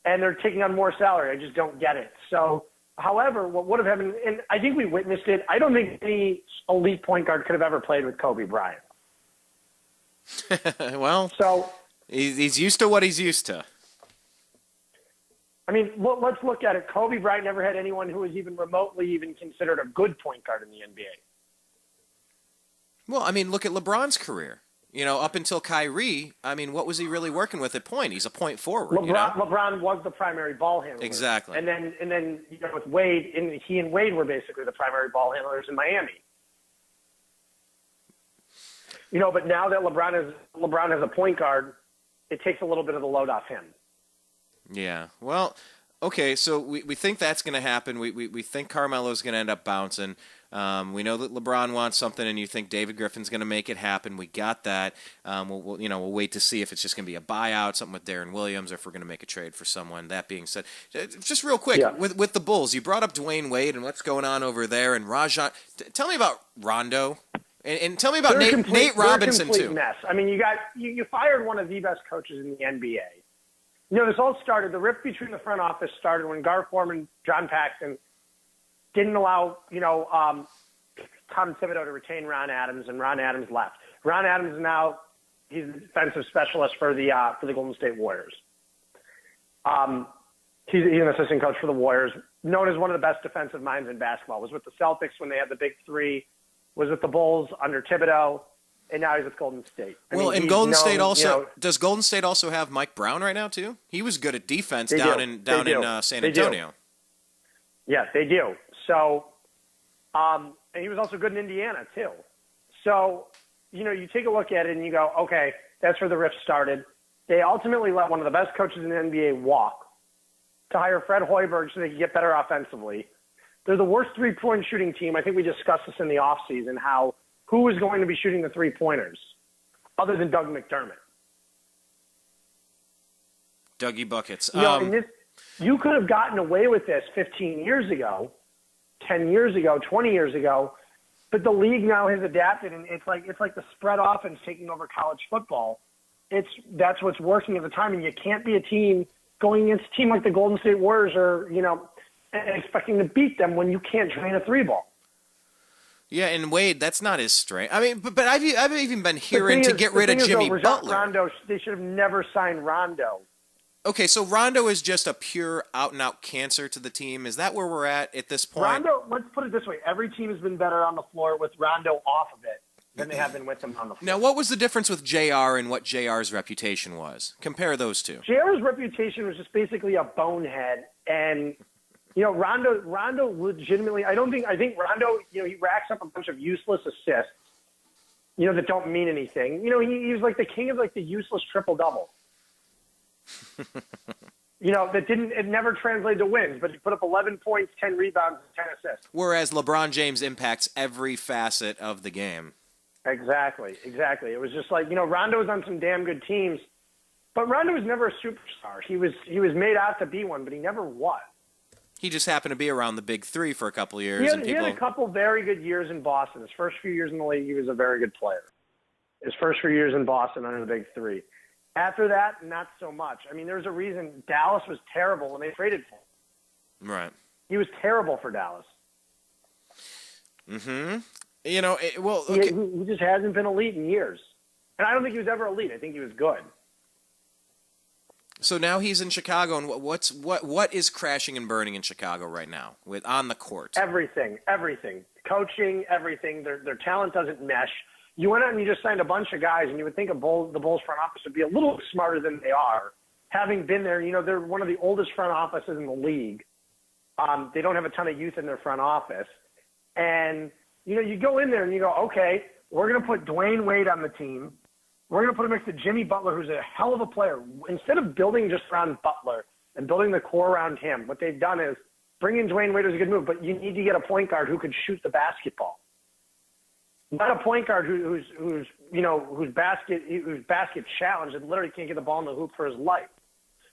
and they're taking on more salary. I just don't get it. So, however, what would have happened, and I think we witnessed it, I don't think any elite point guard could have ever played with Kobe Bryant. Well, so he's used to what he's used to. I mean, let's look at it. Kobe Bryant never had anyone who was even remotely even considered a good point guard in the NBA. Well, I mean, look at LeBron's career. Up until Kyrie, I mean, what was he really working with at point? He's a point forward. LeBron was the primary ball handler. Exactly. And then with Wade, he and Wade were basically the primary ball handlers in Miami. But now that LeBron has a point guard, it takes a little bit of the load off him. Yeah. Well, okay, so we think that's going to happen. We think Carmelo's going to end up bouncing. We know that LeBron wants something, and you think David Griffin's going to make it happen. We got that. We'll wait to see if it's just going to be a buyout, something with Darren Williams, or if we're going to make a trade for someone. That being said, just real quick, with the Bulls, you brought up Dwayne Wade and what's going on over there, and Rajon. Tell me about Rondo. And tell me about Nate Robinson, too. Mess. I mean, you fired one of the best coaches in the NBA. This all started, the rift between the front office started when Gar Forman, John Paxson didn't allow, Tom Thibodeau to retain Ron Adams, and Ron Adams left. Ron Adams now, he's the defensive specialist for the Golden State Warriors. He's an assistant coach for the Warriors, known as one of the best defensive minds in basketball. Was with the Celtics when they had the big three, was with the Bulls under Thibodeau, and now he's with Golden State. And Golden State also does Golden State also have Mike Brown right now too? He was good at defense down in San Antonio. Yes, they do. So, and he was also good in Indiana too. So, you take a look at it and you go, okay, that's where the rift started. They ultimately let one of the best coaches in the NBA walk to hire Fred Hoiberg so they could get better offensively. They're the worst three-point shooting team. I think we discussed this in the offseason, who was going to be shooting the three-pointers other than Doug McDermott. Dougie Buckets. You could have gotten away with this 15 years ago, 10 years ago, 20 years ago, but the league now has adapted, and it's like the spread offense taking over college football. That's what's working at the time, and you can't be a team going against a team like the Golden State Warriors or, and expecting to beat them when you can't drain a three ball. Yeah, and Wade, that's not his strength. I mean, but I've even been hearing to get rid of Jimmy Butler. Rondo, they should have never signed Rondo. Okay, so Rondo is just a pure out-and-out cancer to the team. Is that where we're at this point? Rondo, let's put it this way. Every team has been better on the floor with Rondo off of it than they have been with him on the floor. Now, what was the difference with JR and what JR's reputation was? Compare those two. JR's reputation was just basically a bonehead, and Rondo legitimately, I think Rondo, he racks up a bunch of useless assists, that don't mean anything. He was like the king of like the useless triple-double. It never translated to wins, but he put up 11 points, 10 rebounds, and 10 assists. Whereas LeBron James impacts every facet of the game. Exactly. It was just like, Rondo was on some damn good teams, but Rondo was never a superstar. He was made out to be one, but he never was. He just happened to be around the big three for a couple of years. He had a couple very good years in Boston. His first few years in the league, he was a very good player. His first few years in Boston under the big three. After that, not so much. I mean, there's a reason Dallas was terrible when they traded for him. Right. He was terrible for Dallas. Mm-hmm. He just hasn't been elite in years. And I don't think he was ever elite. I think he was good. So now he's in Chicago, and what is crashing and burning in Chicago right now on the court? Everything. Coaching, everything. Their talent doesn't mesh. You went out and you just signed a bunch of guys, and you would think the Bulls front office would be a little smarter than they are. Having been there, they're one of the oldest front offices in the league. They don't have a ton of youth in their front office. And, you go in there and you go, okay, we're going to put Dwayne Wade on the team. We're going to put him next to Jimmy Butler, who's a hell of a player. Instead of building just around Butler and building the core around him, what they've done is bring in Dwayne Wade was a good move, but you need to get a point guard who could shoot the basketball. Not a point guard who's basket challenged and literally can't get the ball in the hoop for his life,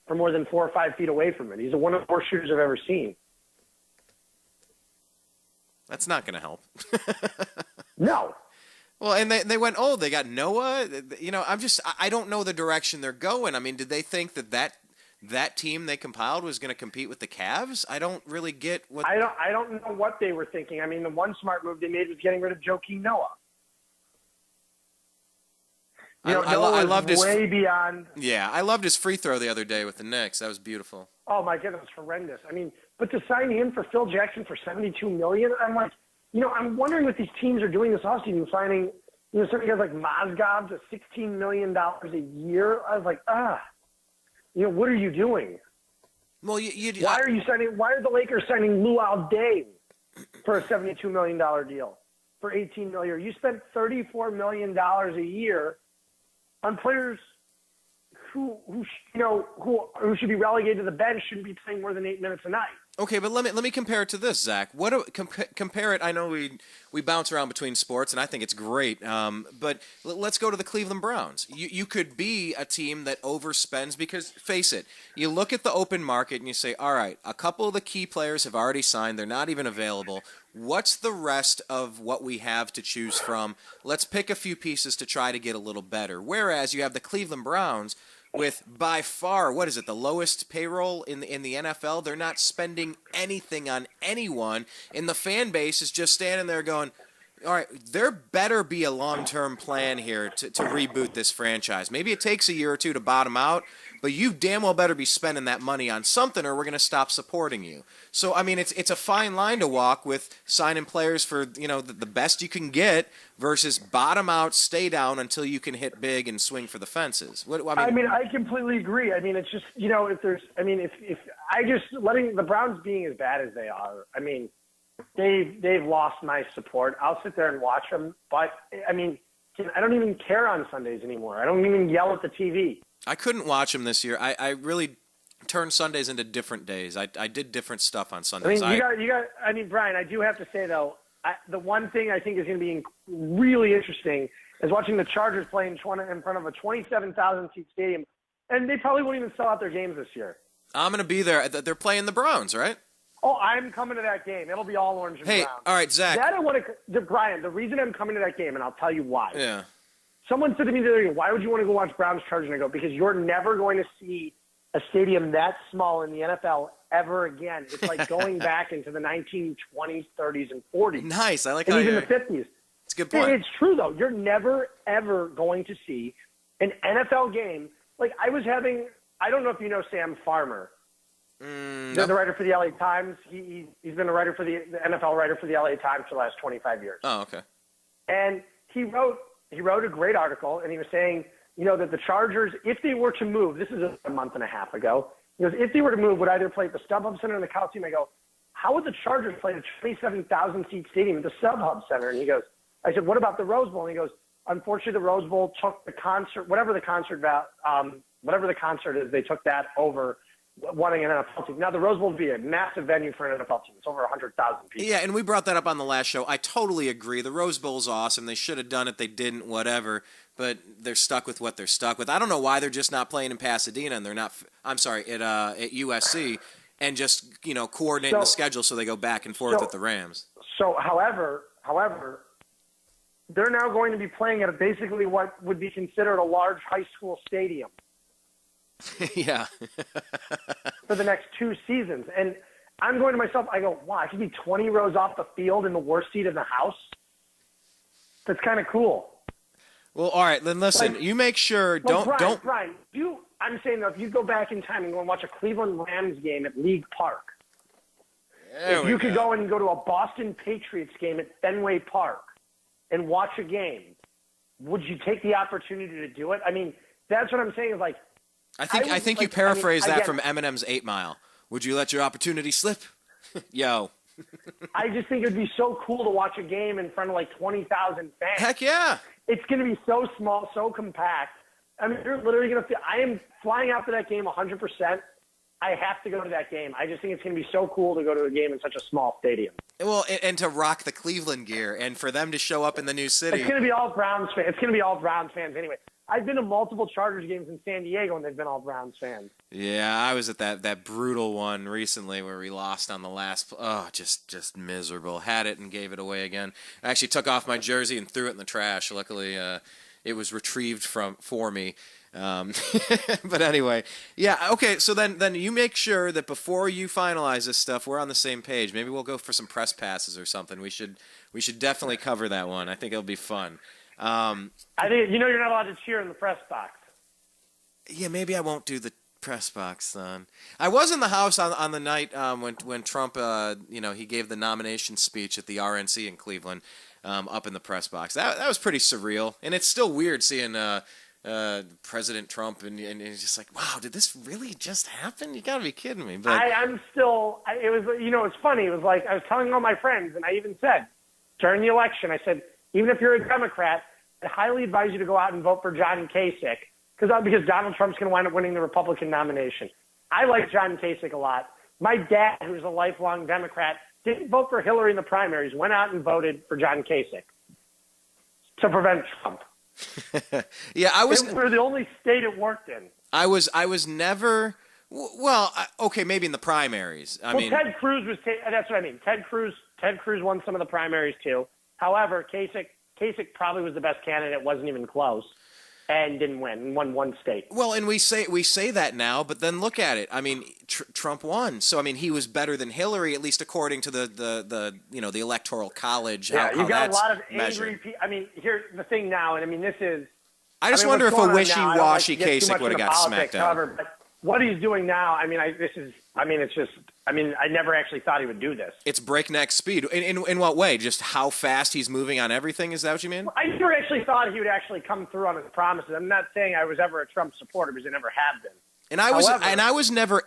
for more than 4 or 5 feet away from it. He's one of the worst shooters I've ever seen. That's not going to help. No. Well, and they went, they got Noah. I don't know the direction they're going. I mean, did they think that team they compiled was going to compete with the Cavs? I don't really get what. I don't know what they were thinking. I mean, the one smart move they made was getting rid of Joakim Noah. I loved his way beyond. Yeah, I loved his free throw the other day with the Knicks. That was beautiful. Oh my goodness, horrendous. I mean, but to sign him for Phil Jackson for $72 million, I'm like, I'm wondering what these teams are doing this offseason, signing, certain guys like Mozgov to $16 million a year. I was like, what are you doing? Well, why are the Lakers signing Luol Deng for a $72 million deal for $18 million? You spent $34 million a year on players who should be relegated to the bench shouldn't be playing more than 8 minutes a night. Okay, but let me compare it to this, Zach. Compare it? I know we bounce around between sports, and I think it's great. But let's go to the Cleveland Browns. You could be a team that overspends because, face it, you look at the open market and you say, all right, a couple of the key players have already signed. They're not even available. What's the rest of what we have to choose from? Let's pick a few pieces to try to get a little better. Whereas you have the Cleveland Browns with by far, what is it, the lowest payroll in the NFL. They're not spending anything on anyone, and the fan base is just standing there going, all right, there better be a long-term plan here to reboot this franchise. Maybe it takes a year or two to bottom out, but you damn well better be spending that money on something or we're going to stop supporting you. So, I mean, it's a fine line to walk with signing players for, the best you can get versus bottom out, stay down until you can hit big and swing for the fences. I completely agree. I mean, it's just, if I just letting the Browns being as bad as they are, I mean, they've lost my support. I'll sit there and watch them, but I mean, I don't even care on Sundays anymore. I don't even yell at the TV. I couldn't watch them this year. I really turned Sundays into different days. I did different stuff on Sundays. I mean, Brian, I do have to say though, the one thing I think is going to be really interesting is watching the Chargers play in front of a 27,000 seat stadium, and they probably won't even sell out their games this year. I'm going to be there. They're playing the Browns, right? Oh, I'm coming to that game. It'll be all orange and brown. Hey, all right, Zach. Brian, the reason I'm coming to that game, and I'll tell you why. Yeah. Someone said to me the other day, why would you want to go watch Browns Chargers? And I go, because you're never going to see a stadium that small in the NFL ever again. It's like going back into the 1920s, 30s, and 40s. Nice. I like and how even you're... the 50s. It's a good point. It's true, though. You're never, ever going to see an NFL game. Like, I don't know if you know Sam Farmer. No. The writer for the LA Times. He's been a writer for the NFL writer for the LA Times for the last 25 years. Oh, okay. And he wrote a great article, and he was saying, that the Chargers, if they were to move, this is a month and a half ago, he goes, if they were to move, would either play at the StubHub Center or the Coliseum. I go, how would the Chargers play at a 27,000-seat stadium at the StubHub Center? And he goes, I said, what about the Rose Bowl? And he goes, unfortunately, the Rose Bowl took the concert, whatever the concert is, they took that over wanting an NFL team. Now, the Rose Bowl would be a massive venue for an NFL team. It's over 100,000 people. Yeah, and we brought that up on the last show. I totally agree. The Rose Bowl's awesome. They should have done it. They didn't, whatever. But they're stuck with what they're stuck with. I don't know why they're just not playing in Pasadena and they're not – at USC and just, coordinating the schedule so they go back and forth with the Rams. So, however, they're now going to be playing at basically what would be considered a large high school stadium. Yeah. For the next 2 seasons. And I'm going to myself, I go, wow, I could be 20 rows off the field in the worst seat in the house. That's kind of cool. Well, all right, then listen, you make sure, Brian, I'm saying that if you go back in time and go and watch a Cleveland Rams game at League Park, if you could go and go to a Boston Patriots game at Fenway Park and watch a game, would you take the opportunity to do it? I mean, that's what I'm saying is like, I think you paraphrased that from Eminem's 8 Mile. Would you let your opportunity slip? Yo. I just think it would be so cool to watch a game in front of like 20,000 fans. Heck yeah. It's going to be so small, so compact. I mean, you're literally going to feel – I am flying out to that game 100%. I have to go to that game. I just think it's going to be so cool to go to a game in such a small stadium. Well, and to rock the Cleveland gear and for them to show up in the new city. It's going to be all Browns fans. It's going to be all Browns fans anyway. I've been to multiple Chargers games in San Diego, and they've been all Browns fans. Yeah, I was at that brutal one recently where we lost on the last. Oh, just miserable. Had it and gave it away again. I actually took off my jersey and threw it in the trash. Luckily, it was retrieved for me. But anyway, yeah. Okay, so then you make sure that before you finalize this stuff, we're on the same page. Maybe we'll go for some press passes or something. We should definitely cover that one. I think it'll be fun. I think you're not allowed to cheer in the press box. Yeah, maybe I won't do the press box, son. I was in the house on the night when Trump, he gave the nomination speech at the RNC in Cleveland, up in the press box. That was pretty surreal, and it's still weird seeing President Trump, and it's just like, wow, did this really just happen? You gotta be kidding me. But it was, it's funny. It was like I was telling all my friends, and I even said during the election, I said, even if you're a Democrat, I highly advise you to go out and vote for John Kasich because Donald Trump's going to wind up winning the Republican nomination. I like John Kasich a lot. My dad, who's a lifelong Democrat, didn't vote for Hillary in the primaries, went out and voted for John Kasich to prevent Trump. Yeah, We're the only state it worked in. I was never. Well, okay, maybe in the primaries. I mean, Ted Cruz was. That's what I mean. Ted Cruz won some of the primaries too. However, Kasich probably was the best candidate. Wasn't even close, and didn't win. Won one state. Well, and we say that now, but then look at it. I mean, Trump won, so I mean, he was better than Hillary, at least according to the Electoral College. Yeah, you got a lot of measured. angry people. I mean, here's the thing now, and I mean, this is. I just wonder if a wishy-washy Kasich would have got smacked out. But what he's doing now, I mean, I never actually thought he would do this. It's breakneck speed. In what way? Just how fast he's moving on everything? Is that what you mean? I never actually thought he would actually come through on his promises. I'm not saying I was ever a Trump supporter because I never have been. And I was never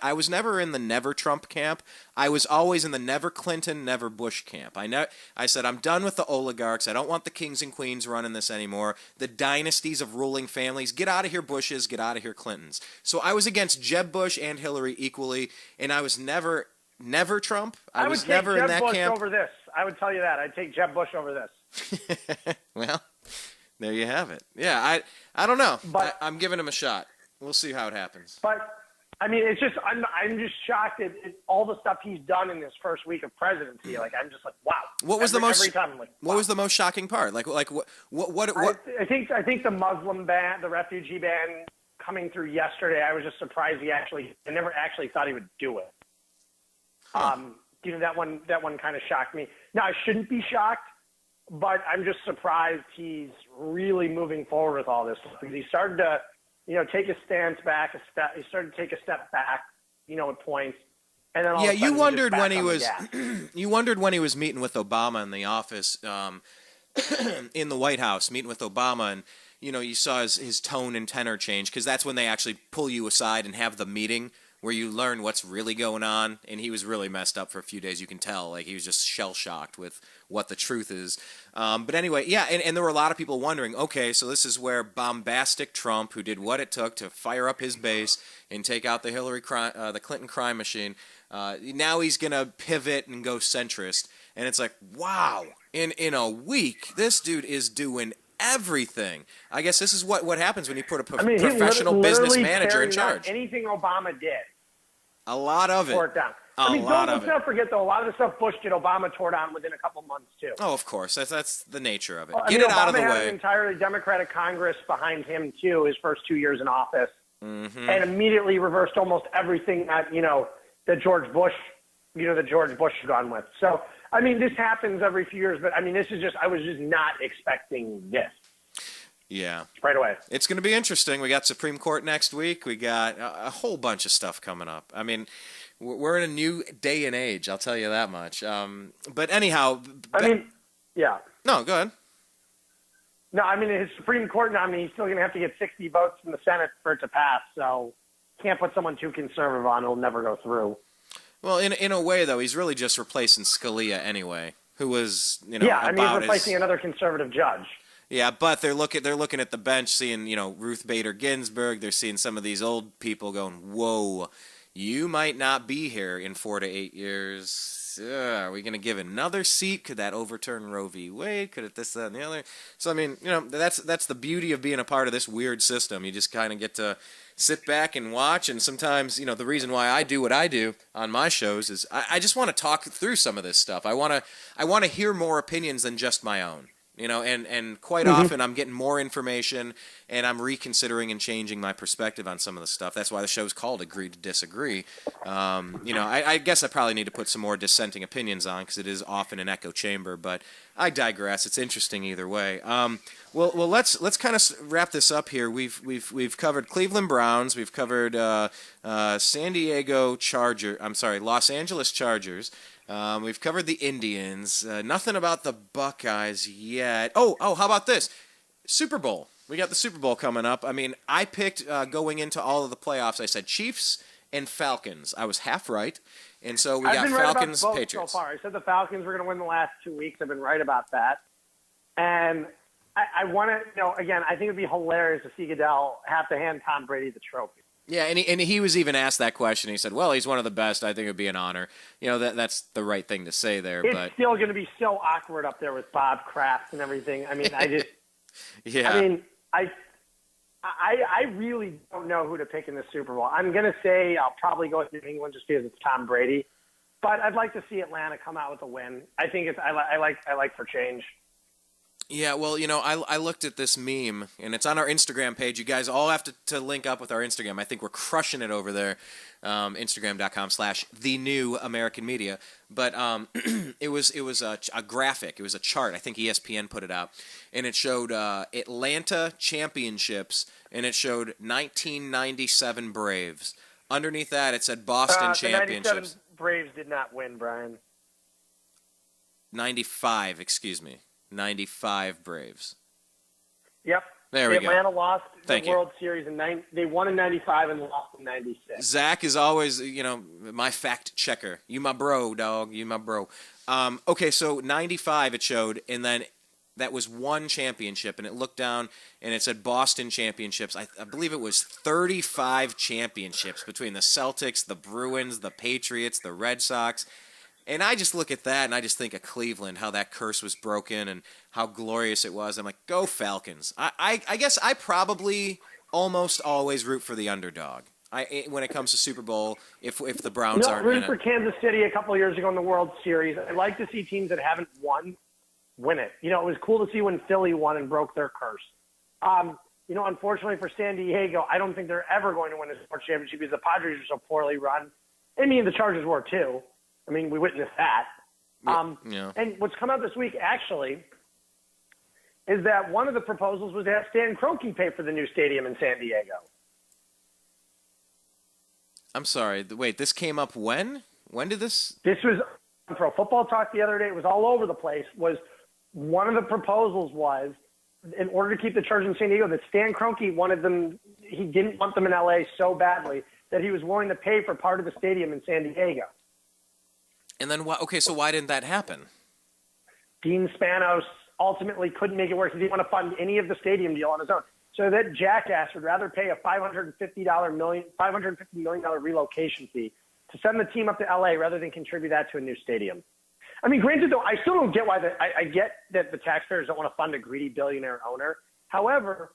I was never in the never Trump camp. I was always in the never Clinton, never Bush camp. I said I'm done with the oligarchs. I don't want the kings and queens running this anymore. The dynasties of ruling families. Get out of here, Bushes. Get out of here, Clintons. So I was against Jeb Bush and Hillary equally, and I was never Trump. I was never in that camp. I would take Jeb Bush over this. I would tell you that. I'd take Jeb Bush over this. Well, there you have it. Yeah, I don't know. But I'm giving him a shot. We'll see how it happens. But I mean, it's just I'm just shocked at all the stuff he's done in this first week of presidency. Like I'm just like, wow. What was the most? Every time I'm like, wow. What was the most shocking part? Like what? I think the Muslim ban, the refugee ban coming through yesterday. I was just surprised I never actually thought he would do it. Huh. That one kind of shocked me. Now I shouldn't be shocked, but I'm just surprised he's really moving forward with all this because he started to. Take a stance back, he started to take a step back, at points, and then all of a sudden you wondered when he was. You wondered when he was meeting with Obama in the office, in the White House, meeting with Obama, and you saw his tone and tenor change because that's when they actually pull you aside and have the meeting where you learn what's really going on. And he was really messed up for a few days. You can tell, like he was just shell shocked with what the truth is. But anyway, yeah, and there were a lot of people wondering, okay, so this is where bombastic Trump, who did what it took to fire up his base and take out the Clinton crime machine, now he's going to pivot and go centrist. And it's like, wow, in a week, this dude is doing everything. I guess this is what happens when you put a professional business manager in charge. Anything Obama did. A lot of it. Tore it down. Let's not forget, though, a lot of the stuff Bush did, Obama tore down within a couple months, too. Oh, of course. That's the nature of it. Get it out of the way. Obama had an entirely Democratic Congress behind him, too, his first 2 years in office, and immediately reversed almost everything that George Bush had gone with. So, I mean, this happens every few years, but, I mean, I was just not expecting this. Yeah. Right away. It's going to be interesting. We got Supreme Court next week. We got a whole bunch of stuff coming up. I mean, we're in a new day and age, I'll tell you that much. But anyhow. Yeah. No, go ahead. No, I mean, his Supreme Court nominee, he's still going to have to get 60 votes from the Senate for it to pass. So can't put someone too conservative on. It'll never go through. Well, in a way, though, he's really just replacing Scalia anyway, who was, he's replacing another conservative judge. Yeah, but they're looking at the bench, seeing Ruth Bader Ginsburg. They're seeing some of these old people going, "Whoa, you might not be here in 4 to 8 years. Are we going to give another seat? Could that overturn Roe v. Wade? Could it this, that, and the other?" So I mean, that's the beauty of being a part of this weird system. You just kind of get to sit back and watch. And sometimes, the reason why I do what I do on my shows is I just want to talk through some of this stuff. I want to hear more opinions than just my own. And quite often I'm getting more information and I'm reconsidering and changing my perspective on some of the stuff. That's why the show's called Agree to Disagree. I guess I probably need to put some more dissenting opinions on because it is often an echo chamber, but I digress. It's interesting either way. Well, let's kind of wrap this up here. We've covered Cleveland Browns. We've covered Los Angeles Chargers. We've covered the Indians. Nothing about the Buckeyes yet. Oh, how about this? Super Bowl. We got the Super Bowl coming up. I mean, I picked going into all of the playoffs, I said Chiefs and Falcons. I was half right. And so we got Falcons, Patriots. So far. I said the Falcons were going to win the last 2 weeks. I've been right about that. And I want to, again, I think it'd be hilarious to see Goodell have to hand Tom Brady the trophy. Yeah, and he was even asked that question. He said, "Well, he's one of the best. I think it'd be an honor." That's the right thing to say there. It's still going to be so awkward up there with Bob Kraft and everything. I mean, yeah. I mean, I really don't know who to pick in the Super Bowl. I'm going to say I'll probably go with New England just because it's Tom Brady, but I'd like to see Atlanta come out with a win. I think I like for change. Yeah, well, I looked at this meme, and it's on our Instagram page. You guys all have to link up with our Instagram. I think we're crushing it over there, Instagram.com/TheNewAmericanMedia. But it was a graphic. It was a chart. I think ESPN put it out, and it showed Atlanta championships, and it showed 1997 Braves. Underneath that, it said Boston championships. The 97 Braves did not win, Brian. 95, excuse me. 95 Braves. Yep. There we go. Atlanta lost the Thank you. World Series they won in 95 and lost in 96. Zach is always, my fact checker. You my bro, dog. You my bro. Okay, so 95 it showed, and then that was one championship, and it looked down, and it said Boston championships. I believe it was 35 championships between the Celtics, the Bruins, the Patriots, the Red Sox. And I just look at that, and I just think of Cleveland, how that curse was broken and how glorious it was. I'm like, go Falcons. I guess I probably almost always root for the underdog. When it comes to Super Bowl, if the Browns aren't in rooting it. for Kansas City a couple of years ago in the World Series. I like to see teams that haven't won win it. It was cool to see when Philly won and broke their curse. Unfortunately for San Diego, I don't think they're ever going to win a sports championship because the Padres are so poorly run. I mean, the Chargers were too. I mean, we witnessed that. Yeah. And what's come out this week, actually, is that one of the proposals was to have Stan Kroenke pay for the new stadium in San Diego. I'm sorry. Wait, this came up when? When did this? This was on Pro Football Talk the other day. It was all over the place. Was one of the proposals was, in order to keep the Chargers in San Diego, that Stan Kroenke wanted them. He didn't want them in L.A. so badly that he was willing to pay for part of the stadium in San Diego. And then so why didn't that happen? Dean Spanos ultimately couldn't make it work. He didn't want to fund any of the stadium deal on his own. So that jackass would rather pay a $550 million relocation fee to send the team up to L.A. rather than contribute that to a new stadium. I mean, granted, though, I still don't get why I get that the taxpayers don't want to fund a greedy billionaire owner. However,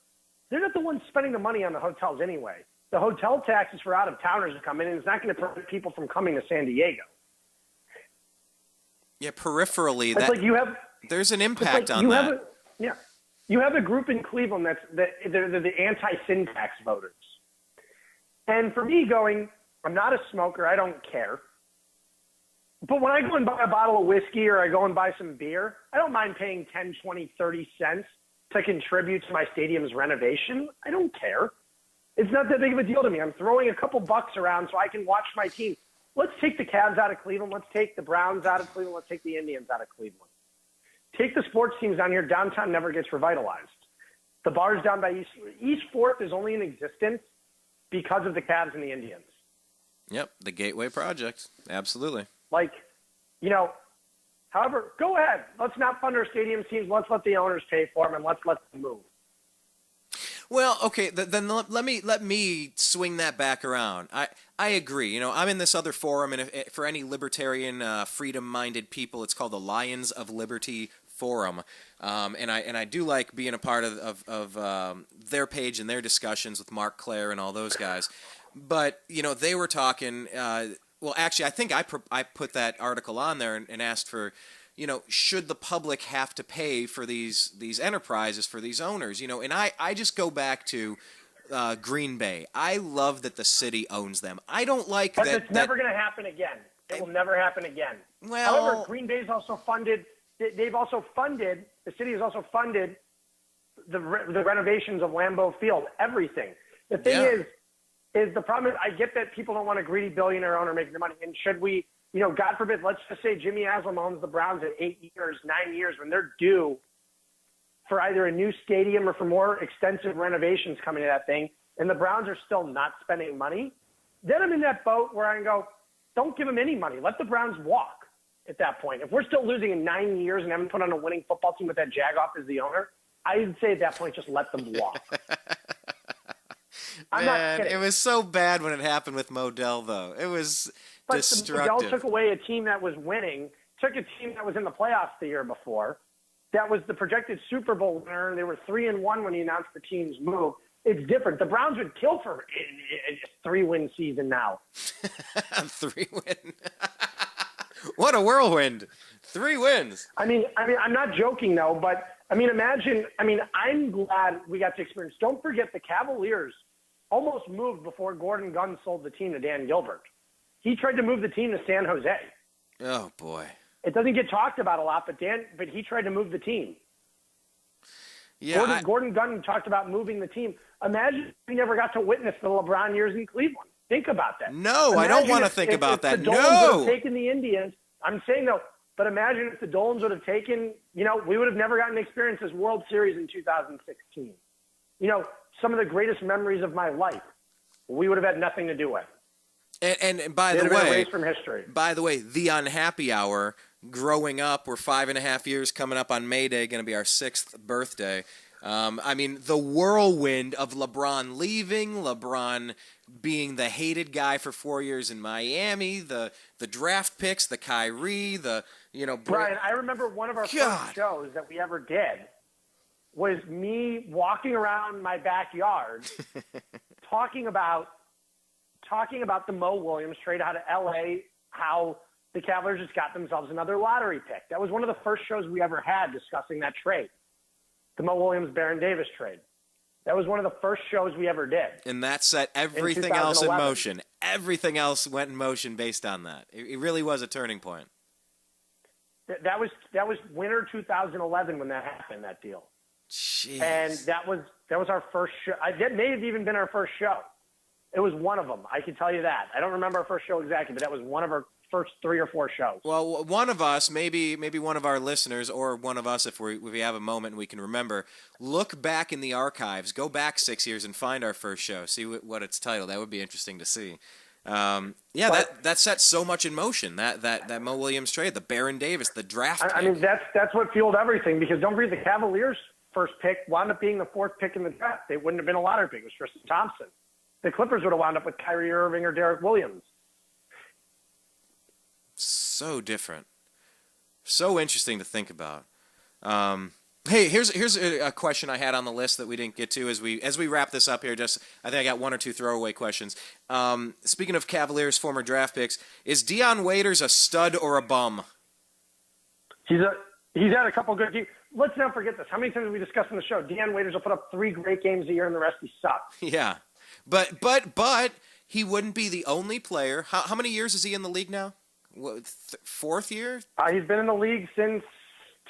they're not the ones spending the money on the hotels anyway. The hotel taxes for out-of-towners are coming in, and it's not going to prevent people from coming to San Diego. Yeah, peripherally, there's an impact on that. You have a group in Cleveland they're the anti-sin tax voters. And for me I'm not a smoker, I don't care. But when I go and buy a bottle of whiskey or I go and buy some beer, I don't mind paying 10, 20, 30 cents to contribute to my stadium's renovation. I don't care. It's not that big of a deal to me. I'm throwing a couple bucks around so I can watch my team. Let's take the Cavs out of Cleveland. Let's take the Browns out of Cleveland. Let's take the Indians out of Cleveland. Take the sports teams down here. Downtown never gets revitalized. The bars down by East 4th is only in existence because of the Cavs and the Indians. Yep, the Gateway Project. Absolutely. However, go ahead. Let's not fund our stadium teams. Let's let the owners pay for them, and let's let them move. Well, okay, then let me swing that back around. I agree. I'm in this other forum, and for any libertarian, freedom-minded people, it's called the Lions of Liberty Forum, and I do like being a part of their page and their discussions with Mark Clare and all those guys. But they were talking. Well, actually, I think I put that article on there and asked for. Should the public have to pay for these enterprises, for these owners? And I just go back to Green Bay. I love that the city owns them. I don't like but that. But it's never going to happen again. It will never happen again. Well, however, Green Bay's also funded. They've also funded. The city has also funded the renovations of Lambeau Field. Everything. The thing is the problem is I get that people don't want a greedy billionaire owner making their money. And should we? God forbid, let's just say Jimmy Haslam owns the Browns at 8 years, 9 years, when they're due for either a new stadium or for more extensive renovations coming to that thing, and the Browns are still not spending money, then I'm in that boat where I can go, don't give them any money. Let the Browns walk at that point. If we're still losing in 9 years and haven't put on a winning football team with that Jagoff as the owner, I'd say at that point, just let them walk. I'm not Man, kidding. it was so bad when it happened with Modell, though. It was destructive. Modell took away a team that was winning, took a team that was in the playoffs the year before, that was the projected Super Bowl winner. They were 3-1 when he announced the team's move. It's different. The Browns would kill for a 3-win season now. 3-win. What a whirlwind. 3 wins. I mean, I'm not joking though, but imagine. I'm glad we got to experience. Don't forget the Cavaliers almost moved before Gordon Gunn sold the team to Dan Gilbert. He tried to move the team to San Jose. Oh boy. It doesn't get talked about a lot, but he tried to move the team. Yeah, Gordon Gunn talked about moving the team. Imagine if we never got to witness the LeBron years in Cleveland. Think about that. No, I don't want to think about that. If the Dolans would No. have taken the Indians, I'm saying no, but imagine if the Dolans would have taken, we would have never gotten to experience this World Series in 2016. Some of the greatest memories of my life, we would have had nothing to do with. And by They'd the have been way, erased from history. By the way, the Unhappy Hour, growing up, we're 5.5 years coming up on May Day, going to be our 6th birthday. The whirlwind of LeBron leaving, LeBron being the hated guy for 4 years in Miami, the draft picks, the Kyrie, Brian, I remember one of our first shows that we ever did was me walking around my backyard talking about the Mo Williams trade out of L.A., how the Cavaliers just got themselves another lottery pick. That was one of the first shows we ever had discussing that trade, the Mo Williams-Baron Davis trade. That was one of the first shows we ever did. And that set everything else in motion. Everything else went in motion based on that. It really was a turning point. That was winter 2011 when that happened, that deal. Jeez. And that was our first show. That may have even been our first show. It was one of them. I can tell you that. I don't remember our first show exactly, but that was one of our first 3 or 4 shows. Well, one of us, maybe one of our listeners, or one of us, if we have a moment and we can remember, look back in the archives, go back 6 years and find our first show, see what it's titled. That would be interesting to see. That set so much in motion. That Mo Williams trade, the Baron Davis, the draft pick. That's what fueled everything, because don't forget the Cavaliers' first pick wound up being the 4th pick in the draft. They wouldn't have been a lottery pick. It was Tristan Thompson. The Clippers would have wound up with Kyrie Irving or Derek Williams. So different. So interesting to think about. Hey, here's a question I had on the list that we didn't get to as we wrap this up here. I think I got 1 or 2 throwaway questions. Speaking of Cavaliers' former draft picks, is Dion Waiters a stud or a bum? He's had a couple good games. Let's not forget this. How many times have we discussed on the show? Dion Waiters will put up 3 great games a year, and the rest he sucks. Yeah, but he wouldn't be the only player. How many years is he in the league now? What, 4th year? He's been in the league since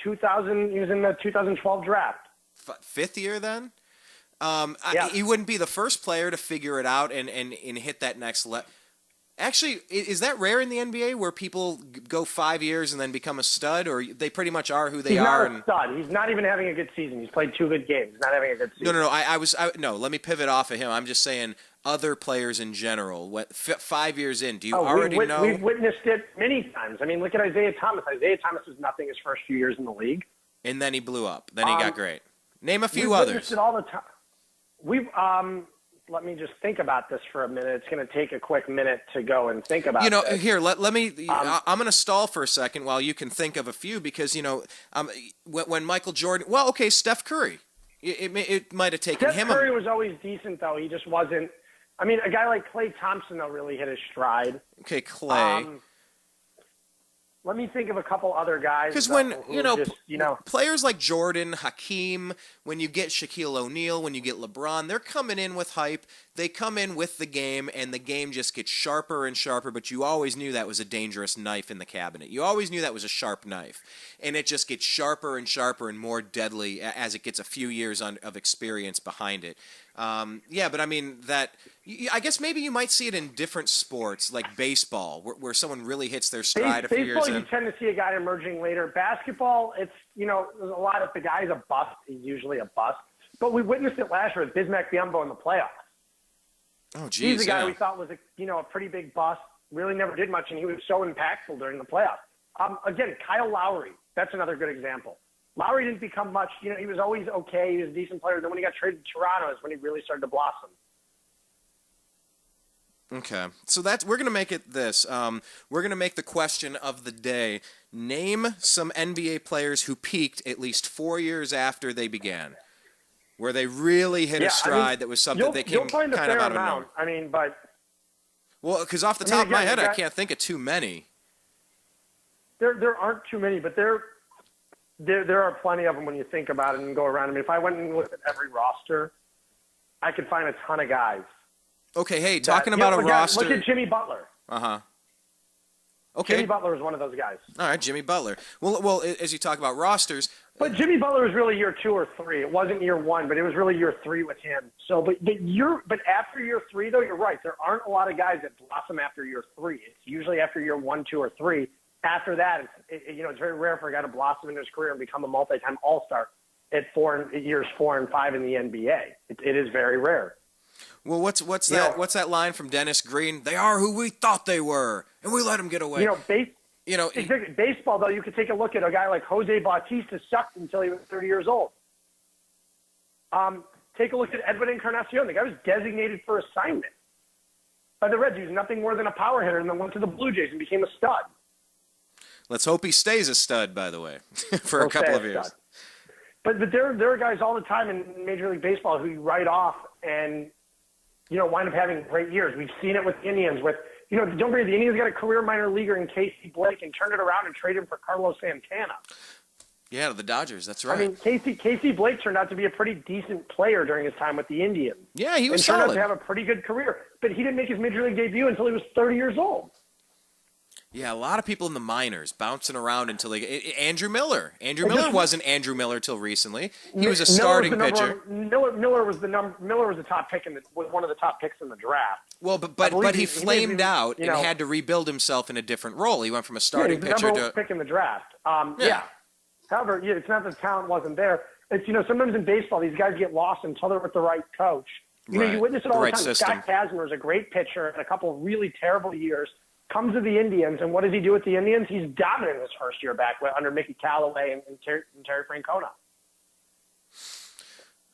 2000. He was in the 2012 draft. 5th year then? Yeah. He wouldn't be the first player to figure it out and hit that next level. Actually, is that rare in the NBA where people go 5 years and then become a stud, or they pretty much are who they are? He's not a stud. He's not even having a good season. He's played 2 good games. He's not having a good season. No. Let me pivot off of him. I'm just saying other players in general. 5 years in, do you already know? We've witnessed it many times. I mean, look at Isaiah Thomas. Isaiah Thomas was nothing his first few years in the league. And then he blew up. Then he got great. Name a few others. We've witnessed it all the time. Let me just think about this for a minute. It's going to take a quick minute to go and think about this. Here, let me I'm going to stall for a second while you can think of a few, because, when Michael Jordan, Steph Curry, it might have taken him. Steph Curry was always decent, though. He just wasn't. I mean, a guy like Klay Thompson, though, really hit his stride. Okay, Klay. Let me think of a couple other guys. Because when, players like Jordan, Hakeem, when you get Shaquille O'Neal, when you get LeBron, they're coming in with hype. They come in with the game, and the game just gets sharper and sharper, but you always knew that was a dangerous knife in the cabinet. You always knew that was a sharp knife. And it just gets sharper and sharper and more deadly as it gets a few years of experience behind it. But I mean, I guess maybe you might see it in different sports, like baseball, where someone really hits their stride a few years in. Baseball, you tend to see a guy emerging later. Basketball, it's, there's a lot. If the guy's a bust, he's usually a bust. But we witnessed it last year with Bismack Biyombo in the playoffs. Oh, geez, He's a guy we thought was a pretty big bust, really never did much, and he was so impactful during the playoffs. Again, Kyle Lowry, that's another good example. Lowry didn't become much. He was always okay. He was a decent player. Then when he got traded to Toronto is when he really started to blossom. Okay, so we're gonna make it this. We're gonna make the question of the day: name some NBA players who peaked at least 4 years after they began, where they really hit a stride that was something they came kind of out of nowhere. But because off the top of my head, I can't think of too many. There aren't too many, but there are plenty of them when you think about it and go around. If I went and looked at every roster, I could find a ton of guys. Okay, hey, talking about a roster. Look at Jimmy Butler. Okay. Jimmy Butler was one of those guys. All right, Jimmy Butler. Well, as you talk about rosters. But Jimmy Butler was really year 2 or 3. It wasn't year 1, but it was really year 3 with him. So, but after year 3, though, you're right. There aren't a lot of guys that blossom after year 3. It's usually after year 1, 2, or 3. After that, it's very rare for a guy to blossom in his career and become a multi-time All-Star at years 4 and 5 in the NBA. It is very rare. Well, what's that line from Dennis Green? They are who we thought they were, and we let them get away. Exactly. Baseball, though, you could take a look at a guy like Jose Bautista sucked until he was 30 years old. Take a look at Edwin Encarnacion. The guy was designated for assignment by the Reds. He was nothing more than a power hitter, and then went to the Blue Jays and became a stud. Let's hope he stays a stud, by the way, for a couple of years. But there are guys all the time in Major League Baseball who you write off and wind up having great years. We've seen it with Indians. Don't forget, the Indians got a career minor leaguer in Casey Blake and turned it around and traded him for Carlos Santana. Yeah, the Dodgers. That's right. I mean, Casey Blake turned out to be a pretty decent player during his time with the Indians. Yeah, he was solid. solid. Turned out to have a pretty good career, but he didn't make his Major League debut until he was 30 years old. Yeah, a lot of people in the minors bouncing around until Andrew Miller. Andrew Miller wasn't Andrew Miller till recently. He was a starting pitcher. Miller was the top pick was one of the top picks in the draft. Well, but he flamed out and had to rebuild himself in a different role. He went from a starting pitcher number one pick in the draft. Yeah. However, it's not that the talent wasn't there. It's sometimes in baseball these guys get lost until they're with the right coach. You witness it all the time. System. Scott Kazmir is a great pitcher and a couple of really terrible years. Comes to the Indians, and what does he do with the Indians? He's dominant his first year back under Mickey Callaway and Terry Francona.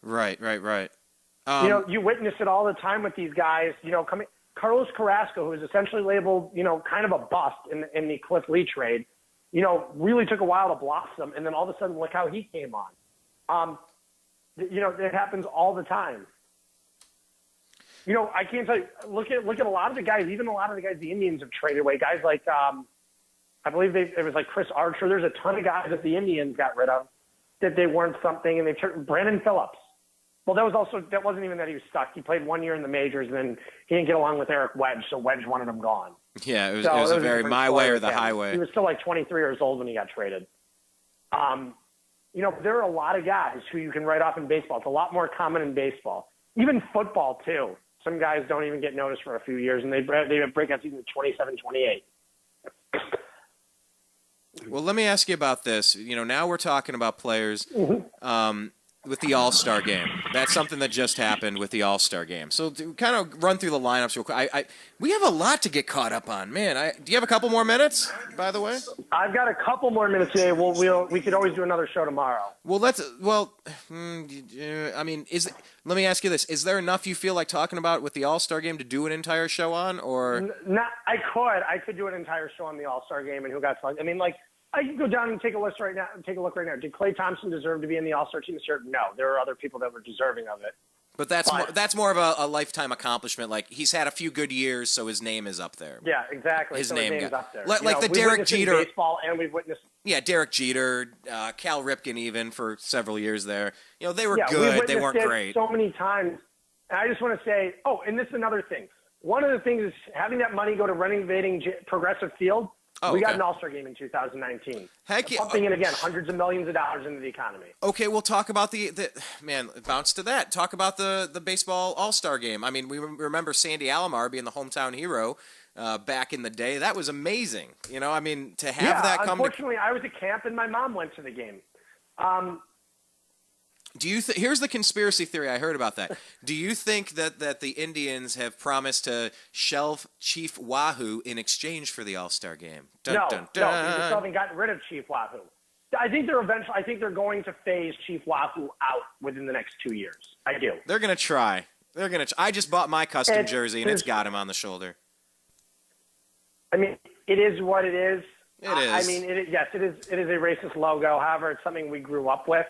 Right. You witness it all the time with these guys. Carlos Carrasco, who was essentially labeled, kind of a bust in the Cliff Lee trade, really took a while to blossom, and then all of a sudden, look how he came on. It happens all the time. I can't tell you. Look at a lot of the guys, even a lot of the guys the Indians have traded away. Guys like, I believe it was like Chris Archer. There's a ton of guys that the Indians got rid of that they weren't something, and they turned Brandon Phillips. Well, that wasn't even that he was stuck. He played 1 year in the majors, and then he didn't get along with Eric Wedge, so Wedge wanted him gone. Yeah, it was a very my way or the highway. He was still like 23 years old when he got traded. There are a lot of guys who you can write off in baseball. It's a lot more common in baseball, even football too. Some guys don't even get noticed for a few years, and they have breakout seasons at 27, 28. Well, let me ask you about this. Now we're talking about players with the All-Star game. That's something that just happened with the All-Star game. So to kind of run through the lineups real quick, we have a lot to get caught up on. Man, do you have a couple more minutes, by the way? I've got a couple more minutes today. We could always do another show tomorrow. Well, let me ask you this. Is there enough you feel like talking about with the All-Star game to do an entire show on? Or I could do an entire show on the All-Star game and who got selected. I can go down and take a look right now. Did Klay Thompson deserve to be in the All-Star team this year? No, there are other people that were deserving of it. But that's more of a lifetime accomplishment. Like, he's had a few good years, so his name is up there. Yeah, exactly. His name's got up there. Like the Derek Jeter baseball, and we've witnessed. Yeah, Derek Jeter, Cal Ripken, even for several years there. They were good. They weren't great. So many times. And I just want to say, and this is another thing. One of the things is having that money go to renovating Progressive Field. We got an All-Star game in 2019. Heck yeah. Pumping in, again, hundreds of millions of dollars into the economy. Okay, we'll talk about bounce to that. Talk about the baseball All-Star game. We remember Sandy Alomar being the hometown hero back in the day. That was amazing. To have that come. Unfortunately, I was at camp and my mom went to the game. Here's the conspiracy theory I heard about that. Do you think that the Indians have promised to shelve Chief Wahoo in exchange for the All-Star game? No, they still haven't gotten rid of Chief Wahoo. I think they're going to phase Chief Wahoo out within the next 2 years. I do. They're going to try. I just bought my custom jersey, and it's got him on the shoulder. I mean, it is what it is. It is. I mean, yes, it is a racist logo. However, it's something we grew up with.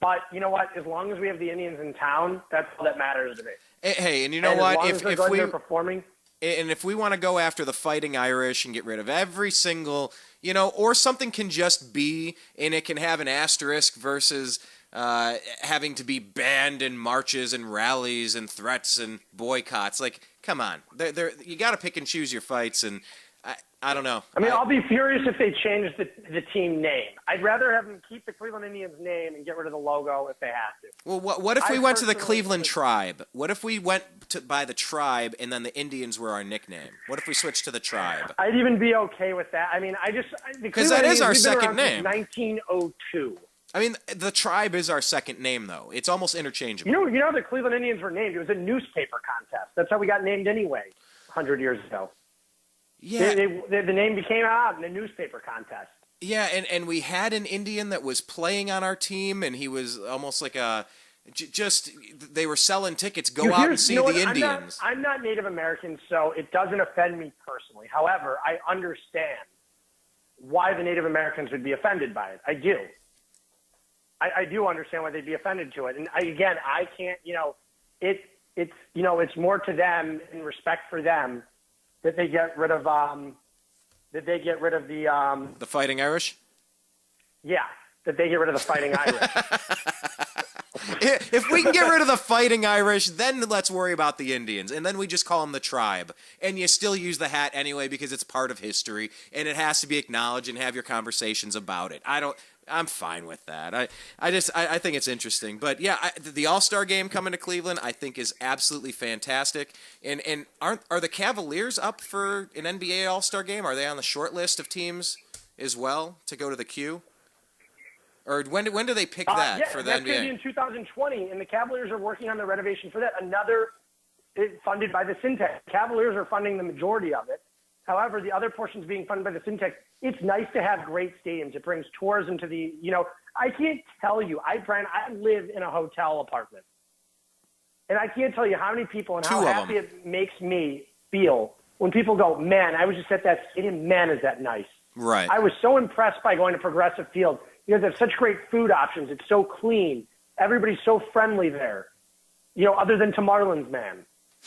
But you know what? As long as we have the Indians in town, that's all that matters to me. Hey, and you know what? If they're performing, and if we want to go after the Fighting Irish and get rid of every single, or something can just be, and it can have an asterisk versus having to be banned in marches and rallies and threats and boycotts. Like, come on, you got to pick and choose your fights, and I don't know. I mean, I'll be furious if they change the team name. I'd rather have them keep the Cleveland Indians name and get rid of the logo if they have to. Well, what if we went to the Cleveland Tribe? What if we went by the Tribe and then the Indians were our nickname? What if we switched to the Tribe? I'd even be okay with that. I mean, because that is our second name. 1902. I mean, the Tribe is our second name, though. It's almost interchangeable. You know, the Cleveland Indians were named. It was a newspaper contest. That's how we got named anyway, 100 years ago. Yeah, the name became out in a newspaper contest. Yeah, and we had an Indian that was playing on our team, and he was almost like they were selling tickets. Go out and see the Indians. I'm not Native American, so it doesn't offend me personally. However, I understand why the Native Americans would be offended by it. I do. I do understand why they'd be offended to it. And I can't, it's more to them in respect for them that they get rid of the Fighting Irish? Yeah, that they get rid of the Fighting Irish. If we can get rid of the Fighting Irish, then let's worry about the Indians. And then we just call them the Tribe. And you still use the hat anyway because it's part of history and it has to be acknowledged and have your conversations about it. I'm fine with that. I think it's interesting. But yeah, the All-Star game coming to Cleveland I think is absolutely fantastic. And are the Cavaliers up for an NBA All-Star game? Are they on the short list of teams as well to go to the Q? Or when do they pick that for the NBA? That's going to be in 2020, and the Cavaliers are working on the renovation for that. Funded by the Syntex. Cavaliers are funding the majority of it. However, the other portion is being funded by the Syntex. It's nice to have great stadiums. It brings tourism to the, I can't tell you. Brian, I live in a hotel apartment. And I can't tell you how many people and how happy it makes me feel when people go, man, I was just at that stadium. Man, is that nice. Right. I was so impressed by going to Progressive Field. They have such great food options. It's so clean. Everybody's so friendly there, other than to Marlins, man.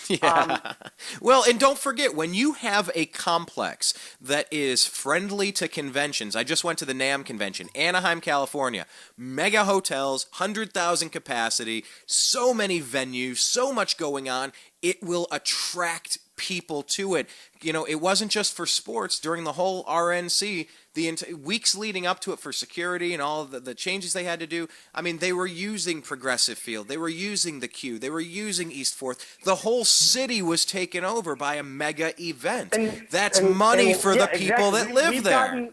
Yeah. Well, and don't forget, when you have a complex that is friendly to conventions, I just went to the NAM convention, Anaheim, California, mega hotels, 100,000 capacity, so many venues, so much going on, it will attract people to it. It wasn't just for sports. During the whole RNC, the weeks leading up to it for security and all of the changes they had to do, I mean, they were using Progressive Field. They were using the Q. They were using East 4th. The whole city was taken over by a mega event. That's money for the people that live there.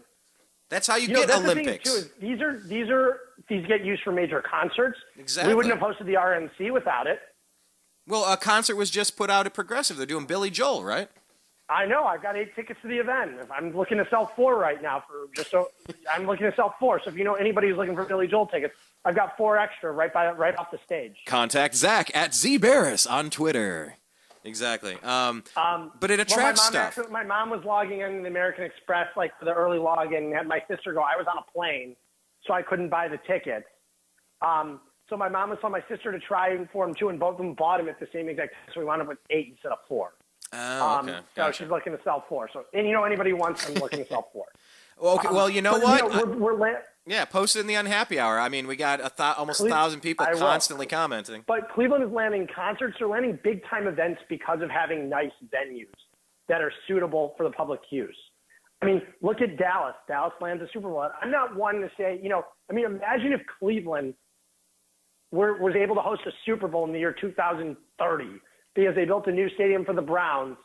That's how you get Olympics. The thing too, these get used for major concerts. Exactly. We wouldn't have hosted the RNC without it. Well, a concert was just put out at Progressive. They're doing Billy Joel, right? I know. I've got 8 tickets to the event. I'm looking to sell 4 right now I'm looking to sell 4. So if anybody who's looking for Billy Joel tickets, I've got 4 extra right off the stage. Contact Zak at Zak Baris on Twitter. Exactly. But it attracts stuff. My mom was logging in the American Express for the early login and had my sister go. I was on a plane, so I couldn't buy the tickets. So my mom was telling my sister to try for them too, and both of them bought them at the same exact time. So we wound up with 8 instead of 4. Oh, okay. Gotcha. So she's looking to sell 4. So, and anybody who wants them looking to sell 4. Well, okay. Well, you know what? We're post it in the Unhappy Hour. I mean, we got almost 1,000 people constantly commenting. But Cleveland is landing concerts. They're landing big-time events because of having nice venues that are suitable for the public use. I mean, look at Dallas. Dallas lands a Super Bowl. I'm not one to say, imagine if Cleveland was able to host a Super Bowl in the year 2030 because they built a new stadium for the Browns,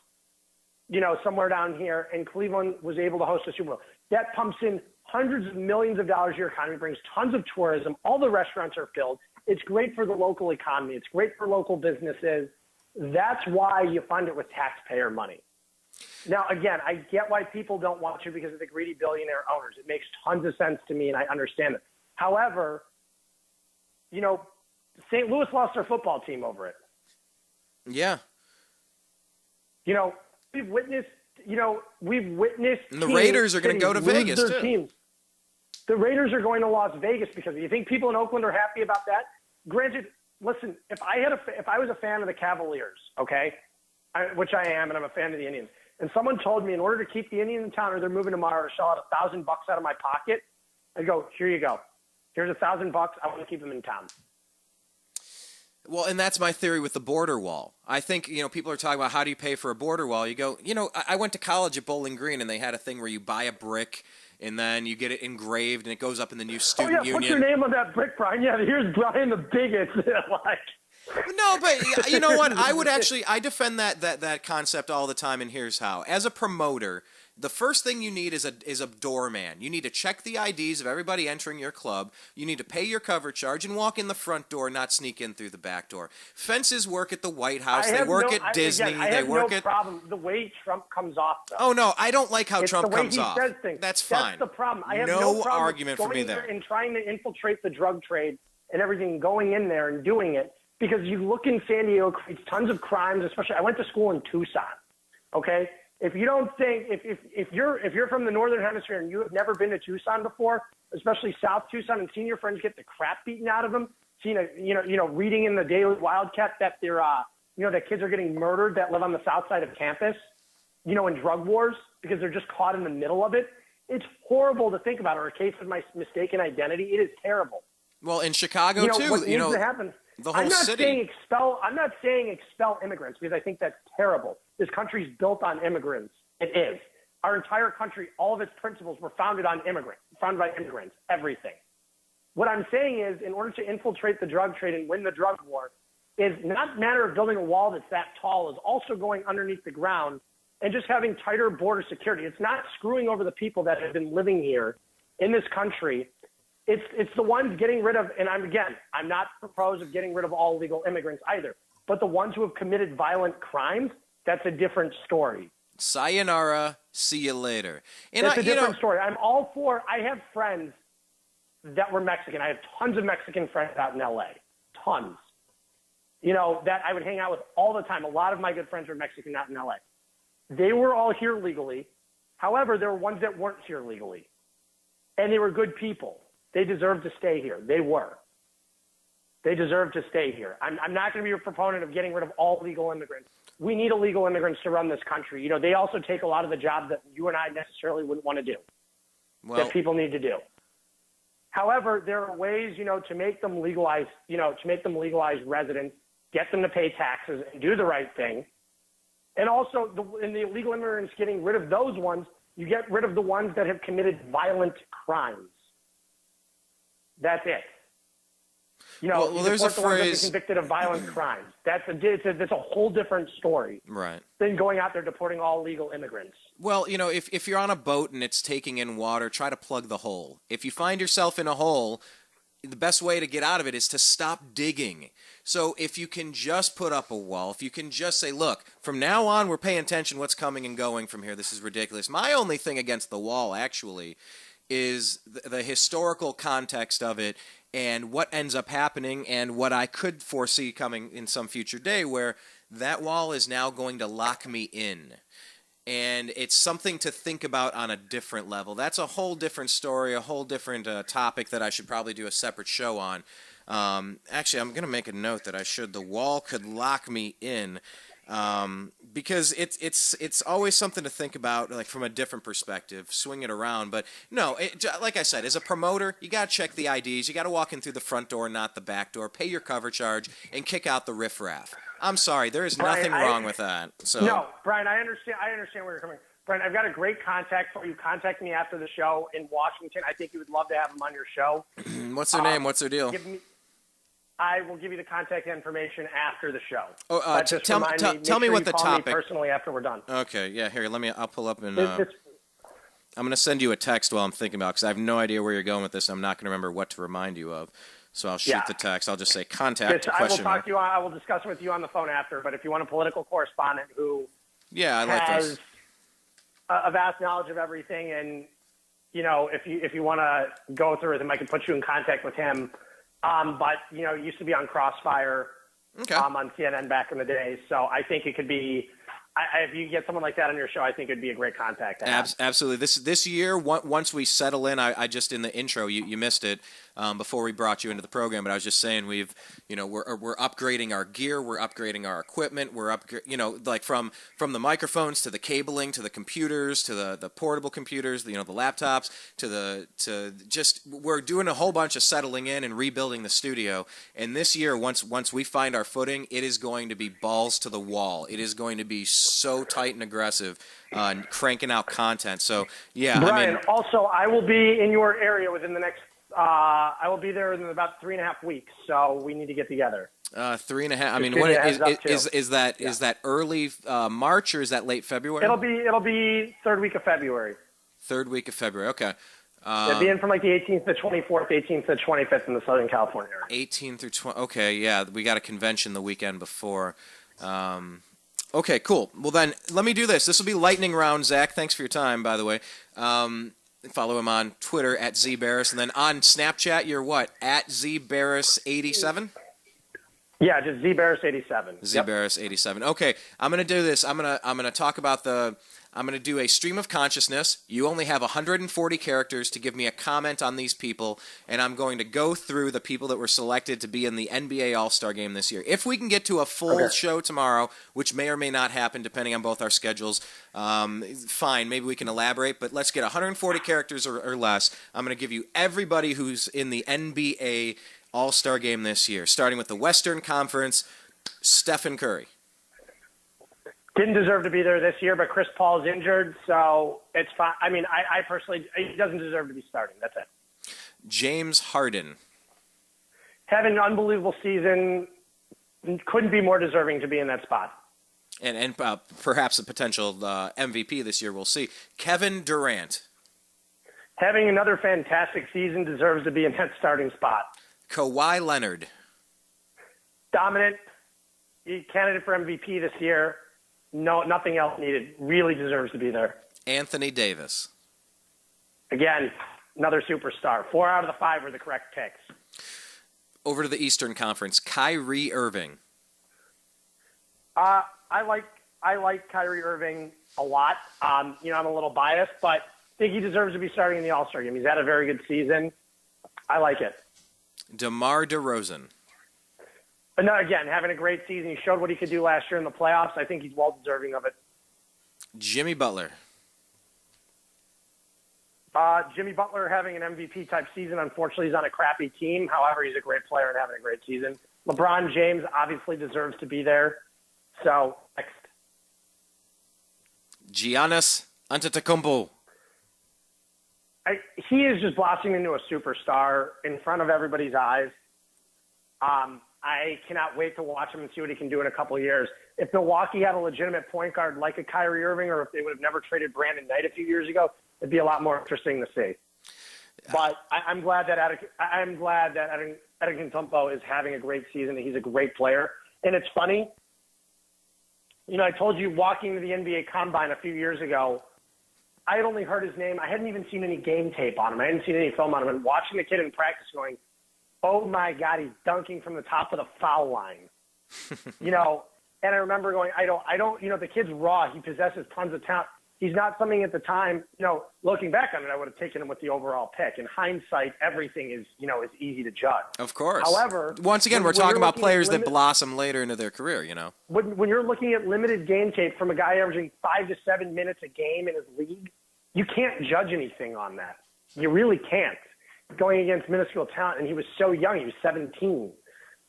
somewhere down here, and Cleveland was able to host a Super Bowl. That pumps in hundreds of millions of dollars to your economy, brings tons of tourism. All the restaurants are filled. It's great for the local economy. It's great for local businesses. That's why you fund it with taxpayer money. Now, again, I get why people don't want to because of the greedy billionaire owners. It makes tons of sense to me, and I understand it. However, St. Louis lost their football team over it. Yeah. We've witnessed. And the Raiders are going to go to Vegas too. Teams. The Raiders are going to Las Vegas because you think people in Oakland are happy about that? Granted, listen, if I was a fan of the Cavaliers, okay, which I am, and I'm a fan of the Indians, and someone told me in order to keep the Indians in town or they're moving tomorrow to shell out $1,000 out of my pocket, I'd go, here you go. Here's $1,000. I want to keep them in town. Well, and that's my theory with the border wall. I think, people are talking about how do you pay for a border wall. You go, I went to college at Bowling Green, and they had a thing where you buy a brick, and then you get it engraved, and it goes up in the new student union. Put your name on that brick, Brian. Yeah, here's Brian the bigot. No, but you know what? I defend that concept all the time, and here's how. As a promoter, the first thing you need is a doorman. You need to check the IDs of everybody entering your club. You need to pay your cover charge and walk in the front door, not sneak in through the back door. Fences work at the White House. They work at Disney. I have no problem the way Trump comes off, though. Oh, no, I don't like how Trump comes off. Says things. That's fine. That's the problem. I have no problem argument for me there. And trying to infiltrate the drug trade and everything, going in there and doing it. Because you look in San Diego, creates tons of crimes, especially I went to school in Tucson, okay? If you don't think, if you're from the Northern Hemisphere and you have never been to Tucson before, especially South Tucson, and seen your friends get the crap beaten out of them, reading in the Daily Wildcat that that kids are getting murdered that live on the south side of campus, in drug wars because they're just caught in the middle of it. It's horrible to think about, or a case of my mistaken identity. It is terrible. Well, in Chicago too, what needs to happen. The whole city. I'm not saying expel immigrants because I think that's terrible. This country's built on immigrants. It is. Our entire country, all of its principles were founded by immigrants, everything. What I'm saying is, in order to infiltrate the drug trade and win the drug war, is not a matter of building a wall that's that tall, is also going underneath the ground and just having tighter border security. It's not screwing over the people that have been living here in this country. It's the ones getting rid of, and I'm not proposed of getting rid of all illegal immigrants either, but the ones who have committed violent crimes, that's a different story. Sayonara, see you later. And that's a different story. I'm all for, I have friends that were Mexican. I have tons of Mexican friends out in LA, tons, that I would hang out with all the time. A lot of my good friends were Mexican out in LA. They were all here legally. However, there were ones that weren't here legally, and they were good people. They deserve to stay here. They were. They deserve to stay here. I'm not going to be a proponent of getting rid of all legal immigrants. We need illegal immigrants to run this country. They also take a lot of the jobs that you and I necessarily wouldn't want to do, that people need to do. However, there are ways, to make them legalized, residents, get them to pay taxes and do the right thing. And also, in the illegal immigrants, getting rid of those ones, you get rid of the ones that have committed violent crimes. That's it. There's a phrase convicted of violent crimes. That's a whole different story. Right. Than going out there deporting all legal immigrants. Well, if you're on a boat and it's taking in water, try to plug the hole. If you find yourself in a hole, the best way to get out of it is to stop digging. So if you can just put up a wall, if you can just say, look, from now on we're paying attention what's coming and going from here. This is ridiculous. My only thing against the wall, actually, is the historical context of it and what ends up happening and what I could foresee coming in some future day where that wall is now going to lock me in. And it's something to think about on a different level. That's a whole different story, a whole different topic that I should probably do a separate show on. Actually, I'm going to make a note that the wall could lock me in. Because it's always something to think about, like from a different perspective, swing it around. But no, like I said, as a promoter, you got to check the IDs. You got to walk in through the front door, not the back door. Pay your cover charge and kick out the riffraff. I'm sorry, there is nothing wrong with that. So no, Brian, I understand where you're coming. Brian, I've got a great contact for you. Contact me after the show in Washington. I think you would love to have them on your show. What's their name? What's their deal? I will give you the contact information after the show. Oh, tell me what the topic. Me personally, after we're done. Okay, yeah. Here, I'll pull up and. I'm going to send you a text while I'm thinking about it because I have no idea where you're going with this. I'm not going to remember what to remind you of, so I'll shoot the text. I'll just say contact. I will talk to you. I will discuss it with you on the phone after. But if you want a political correspondent who, I like this. a vast knowledge of everything, and if you want to go through with him, I can put you in contact with him. But he used to be on Crossfire on CNN back in the day, so I think it could be. If you get someone like that on your show, I think it'd be a great contact to have. Absolutely. This year, once we settle in, I just in the intro, you missed it before we brought you into the program, but I was just saying we're upgrading our gear, we're upgrading our equipment, we're like from the microphones to the cabling to the computers to the portable computers, the laptops we're doing a whole bunch of settling in and rebuilding the studio. And this year, once we find our footing, it is going to be balls to the wall. It is going to be so tight and aggressive, cranking out content. So yeah, Brian. Also, I will be in your area within the next. I will be there in about 3.5 weeks, so we need to get together. 3.5. I mean, what is that early March or is that late February? It'll be third week of February. Third week of February. Okay. It'll be in from like the 18th to 24th, 18th to 25th in the Southern California area. 18th through 20. Okay, yeah, we got a convention the weekend before. Okay, cool. Well, then, let me do this. This will be lightning round, Zach. Thanks for your time, by the way. Follow him on Twitter at @ZBaris, and then on Snapchat, you're what? At @ZBaris87? Yeah, just ZBaris87. ZBaris87. Okay, I'm gonna do this. I'm gonna talk about I'm going to do a stream of consciousness. You only have 140 characters to give me a comment on these people, and I'm going to go through the people that were selected to be in the NBA All-Star Game this year. If we can get to a full show tomorrow, which may or may not happen depending on both our schedules, fine, maybe we can elaborate, but let's get 140 characters or less. I'm going to give you everybody who's in the NBA All-Star Game this year, starting with the Western Conference, Stephen Curry. Didn't deserve to be there this year, but Chris Paul's injured, so it's fine. I mean, I personally, he doesn't deserve to be starting. That's it. James Harden. Having an unbelievable season, couldn't be more deserving to be in that spot. And perhaps a potential MVP this year, we'll see. Kevin Durant. Having another fantastic season, deserves to be in that starting spot. Kawhi Leonard. Dominant. Candidate for MVP this year. No, nothing else needed. Really deserves to be there. Anthony Davis. Again, another superstar. 4 out of the 5 were the correct picks. Over to the Eastern Conference, Kyrie Irving. I like Kyrie Irving a lot. I'm a little biased, but I think he deserves to be starting in the All-Star game. He's had a very good season. I like it. DeMar DeRozan. But no, again, having a great season. He showed what he could do last year in the playoffs. I think he's well deserving of it. Jimmy Butler. Jimmy Butler having an MVP-type season. Unfortunately, he's on a crappy team. However, he's a great player and having a great season. LeBron James obviously deserves to be there. So, next. Giannis Antetokounmpo. He is just blossoming into a superstar in front of everybody's eyes. I cannot wait to watch him and see what he can do in a couple of years. If Milwaukee had a legitimate point guard like a Kyrie Irving, or if they would have never traded Brandon Knight a few years ago, it'd be a lot more interesting to see. But I'm glad that Antetokounmpo is having a great season. He's a great player. And it's funny, I told you walking to the NBA Combine a few years ago, I had only heard his name. I hadn't even seen any game tape on him. I hadn't seen any film on him. And watching the kid in practice going, oh, my God, he's dunking from the top of the foul line. And I remember going, I don't, the kid's raw. He possesses tons of talent. He's not something at the time, looking back on it, I would have taken him with the overall pick. In hindsight, everything is easy to judge. Of course. However, once again, we're talking about players that blossom later into their career, When you're looking at limited game tape from a guy averaging 5 to 7 minutes a game in his league, you can't judge anything on that. You really can't. Going against minuscule talent, and he was so young. He was 17.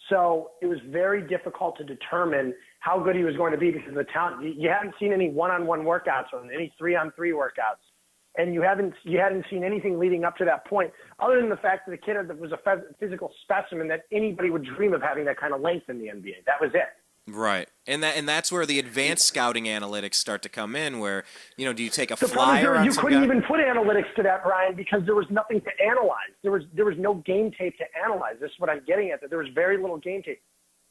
So it was very difficult to determine how good he was going to be because of the talent. You haven't seen any one-on-one workouts or any 3-on-3 workouts, and you hadn't seen anything leading up to that point other than the fact that the kid was a physical specimen that anybody would dream of having that kind of length in the NBA. That was it. Right, and that's where the advanced scouting analytics start to come in. Where do you take a flyer? You couldn't even put analytics to that, Brian, because there was nothing to analyze. There was no game tape to analyze. This is what I'm getting at. That there was very little game tape.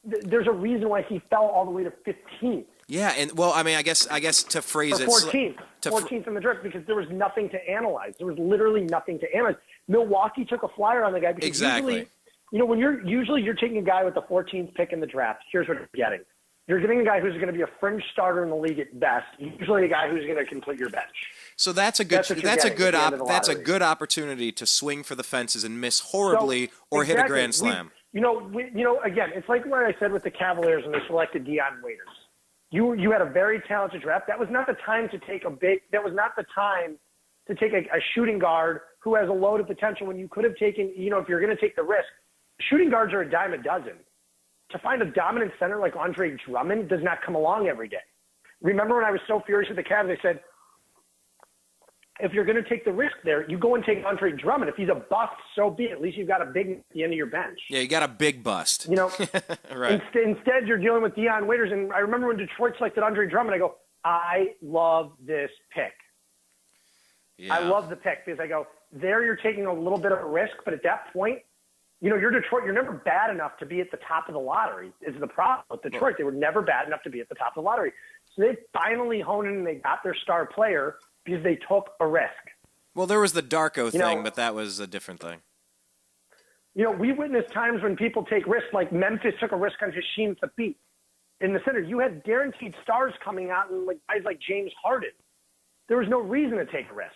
There's a reason why he fell all the way to 15th. Yeah, and well, I mean, I guess to phrase Or it, 14th. 14th in the draft because there was nothing to analyze. There was literally nothing to analyze. Milwaukee took a flyer on the guy because exactly. usually, when you're taking a guy with the 14th pick in the draft, here's what you're getting. You're getting a guy who's going to be a fringe starter in the league at best. Usually a guy who's going to complete your bench. So that's a good opportunity to swing for the fences and miss horribly or hit a grand slam. Again, it's like what I said with the Cavaliers when they selected Dion Waiters. You had a very talented draft. That was not the time to take a shooting guard who has a load of potential when you could have taken, if you're going to take the risk. Shooting guards are a dime a dozen. To find a dominant center like Andre Drummond does not come along every day. Remember when I was so furious with the Cavs, I said, if you're going to take the risk there, you go and take Andre Drummond. If he's a bust, so be it. At least you've got a big at the end of your bench. Yeah, you got a big bust. Right. Instead, you're dealing with Dion Waiters. And I remember when Detroit selected Andre Drummond, I go, I love this pick. Yeah. I love the pick because I go, there you're taking a little bit of a risk, but at that point, you're Detroit. You're never bad enough to be at the top of the lottery is the problem with Detroit. They were never bad enough to be at the top of the lottery. So they finally honed in and they got their star player because they took a risk. Well, there was the Darko thing, but that was a different thing. We witnessed times when people take risks, like Memphis took a risk on Hashim Thabit in the center. You had guaranteed stars coming out and guys like James Harden. There was no reason to take a risk.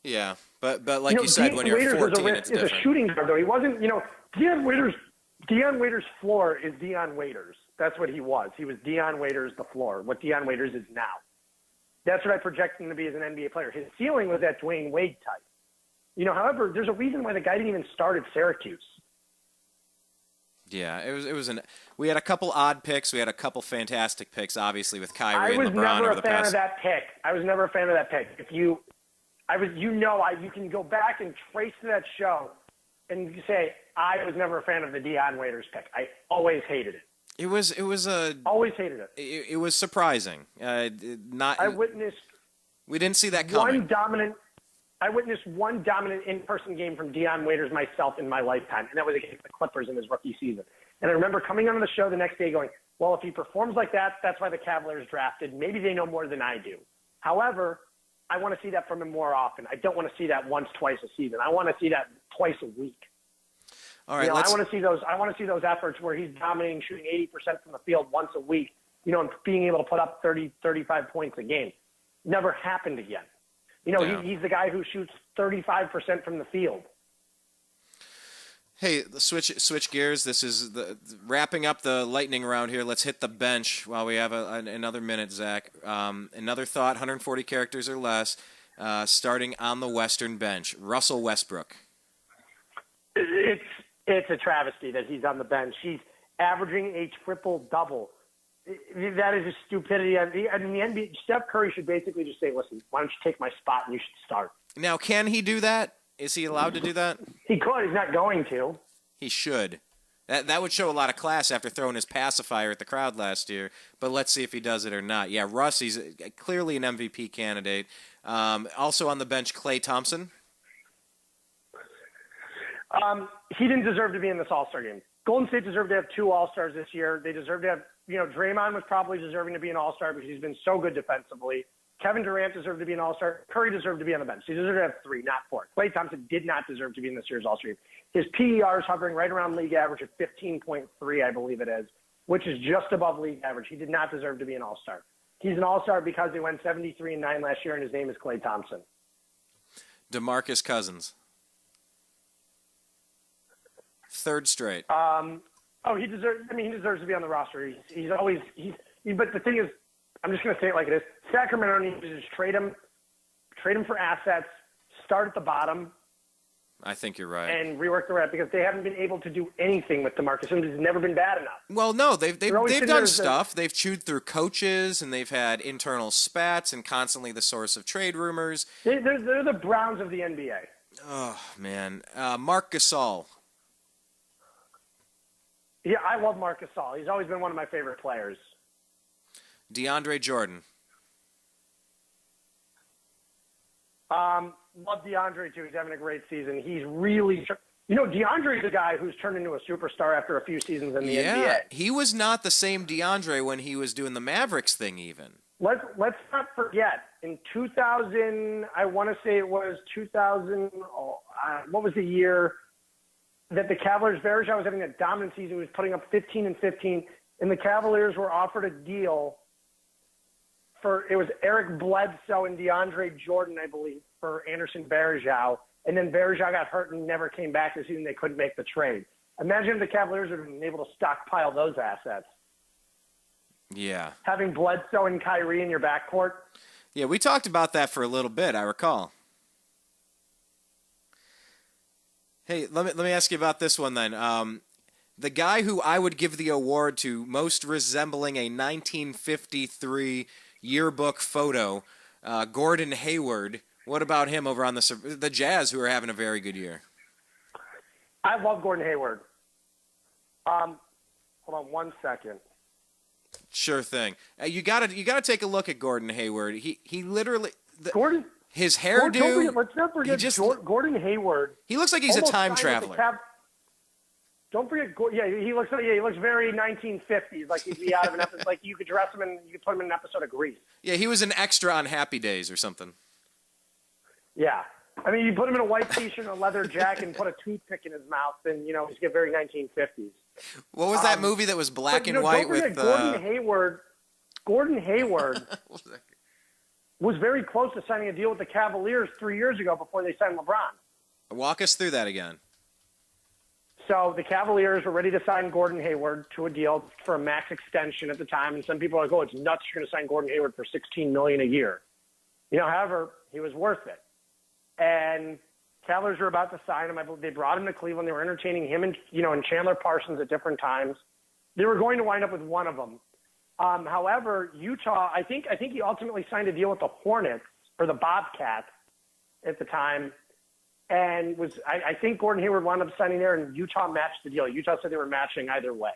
Yeah, but like you said, when you're 14, it's different. Is a shooting guard, though. He wasn't, Dion Waiters' floor is Dion Waiters. That's what he was. He was Dion Waiters, the floor, what Dion Waiters is now. That's what I project him to be as an NBA player. His ceiling was that Dwayne Wade type. However, there's a reason why the guy didn't even start at Syracuse. Yeah, we had a couple odd picks. We had a couple fantastic picks, obviously, with Kyrie and LeBron over the past. I was never a fan of that pick. You can go back and trace to that show and you say, I was never a fan of the Dion Waiters pick. I always hated it. Always hated it. It was surprising. We didn't see that coming. I witnessed one dominant in-person game from Dion Waiters myself in my lifetime, and that was against the Clippers in his rookie season. And I remember coming on the show the next day going, well, if he performs like that, that's why the Cavaliers drafted. Maybe they know more than I do. However, I want to see that from him more often. I don't want to see that once, twice a season. I want to see that twice a week. All right, I want to see those efforts where he's dominating, shooting 80% from the field once a week, and being able to put up 30, 35 points a game. Never happened again. He's the guy who shoots 35% from the field. Hey, switch gears. This is wrapping up the lightning round here. Let's hit the bench while we have another minute, Zach. Another thought, 140 characters or less, starting on the Western bench. Russell Westbrook. It's a travesty that he's on the bench. He's averaging a triple-double. That is just stupidity. I mean, the NBA, Steph Curry should basically just say, listen, why don't you take my spot and you should start. Now, can he do that? Is he allowed to do that? He could. He's not going to. He should. That would show a lot of class after throwing his pacifier at the crowd last year. But let's see if he does it or not. Yeah, Russ, he's clearly an MVP candidate. Also on the bench, Klay Thompson. He didn't deserve to be in this All-Star game. Golden State deserved to have 2 All-Stars this year. They deserve to have, Draymond was probably deserving to be an All-Star because he's been so good defensively. Kevin Durant deserved to be an All-Star. Curry deserved to be on the bench. He deserved to have 3, not 4. Klay Thompson did not deserve to be in this year's All-Star game. His PER is hovering right around league average at 15.3, I believe it is, which is just above league average. He did not deserve to be an All-Star. He's an All-Star because he went 73-9 last year, and his name is Klay Thompson. DeMarcus Cousins. 3rd straight. He deserves to be on the roster. But the thing is, I'm just going to say it like it is. Sacramento needs to just trade him for assets, start at the bottom. I think you're right. And rework the rep because they haven't been able to do anything with DeMarcus. It's never been bad enough. Well, no, they've done stuff. They've chewed through coaches and they've had internal spats and constantly the source of trade rumors. They're the Browns of the NBA. Oh man, Marc Gasol. Yeah, I love Marc Gasol. He's always been one of my favorite players. DeAndre Jordan. Love DeAndre too. He's having a great season. He's really DeAndre's a guy who's turned into a superstar after a few seasons in the NBA. He was not the same DeAndre when he was doing the Mavericks thing even. Let's not forget, in 2000, I want to say it was 2000, what was the year that the Cavaliers, Bergeron was having a dominant season. He was putting up 15 and 15, and the Cavaliers were offered a deal it was Eric Bledsoe and DeAndre Jordan, I believe, for Anderson Bergeron. And then Bergeron got hurt and never came back this season. They couldn't make the trade. Imagine if the Cavaliers had been able to stockpile those assets. Yeah. Having Bledsoe and Kyrie in your backcourt. Yeah, we talked about that for a little bit, I recall. Hey, let me ask you about this one then. The guy who I would give the award to most resembling a 1953 yearbook photo, Gordon Hayward. What about him over on the Jazz, who are having a very good year? I love Gordon Hayward. Hold on one second. Sure thing. You gotta take a look at Gordon Hayward. He literally his hairdo. Let's not forget Gordon Hayward. He looks like he's a time traveler. Don't forget, he looks very 1950s. Like he'd be out of an episode. Like you could dress him and you could put him in an episode of Grease. Yeah, he was an extra on Happy Days or something. Yeah, I mean, you put him in a white T-shirt and a leather jacket and put a toothpick in his mouth, and he's get very 1950s. What was that movie that was black and white with Gordon Hayward? Gordon Hayward was very close to signing a deal with the Cavaliers 3 years ago before they signed LeBron. Walk us through that again. So the Cavaliers were ready to sign Gordon Hayward to a deal for a max extension at the time, and some people are like, "Oh, it's nuts! You're going to sign Gordon Hayward for $16 million a year." However, he was worth it, and Cavaliers were about to sign him. I believe they brought him to Cleveland. They were entertaining him and Chandler Parsons at different times. They were going to wind up with one of them. However, Utah, I think he ultimately signed a deal with the Hornets or the Bobcats at the time. And I think Gordon Hayward wound up signing there, and Utah matched the deal. Utah said they were matching either way.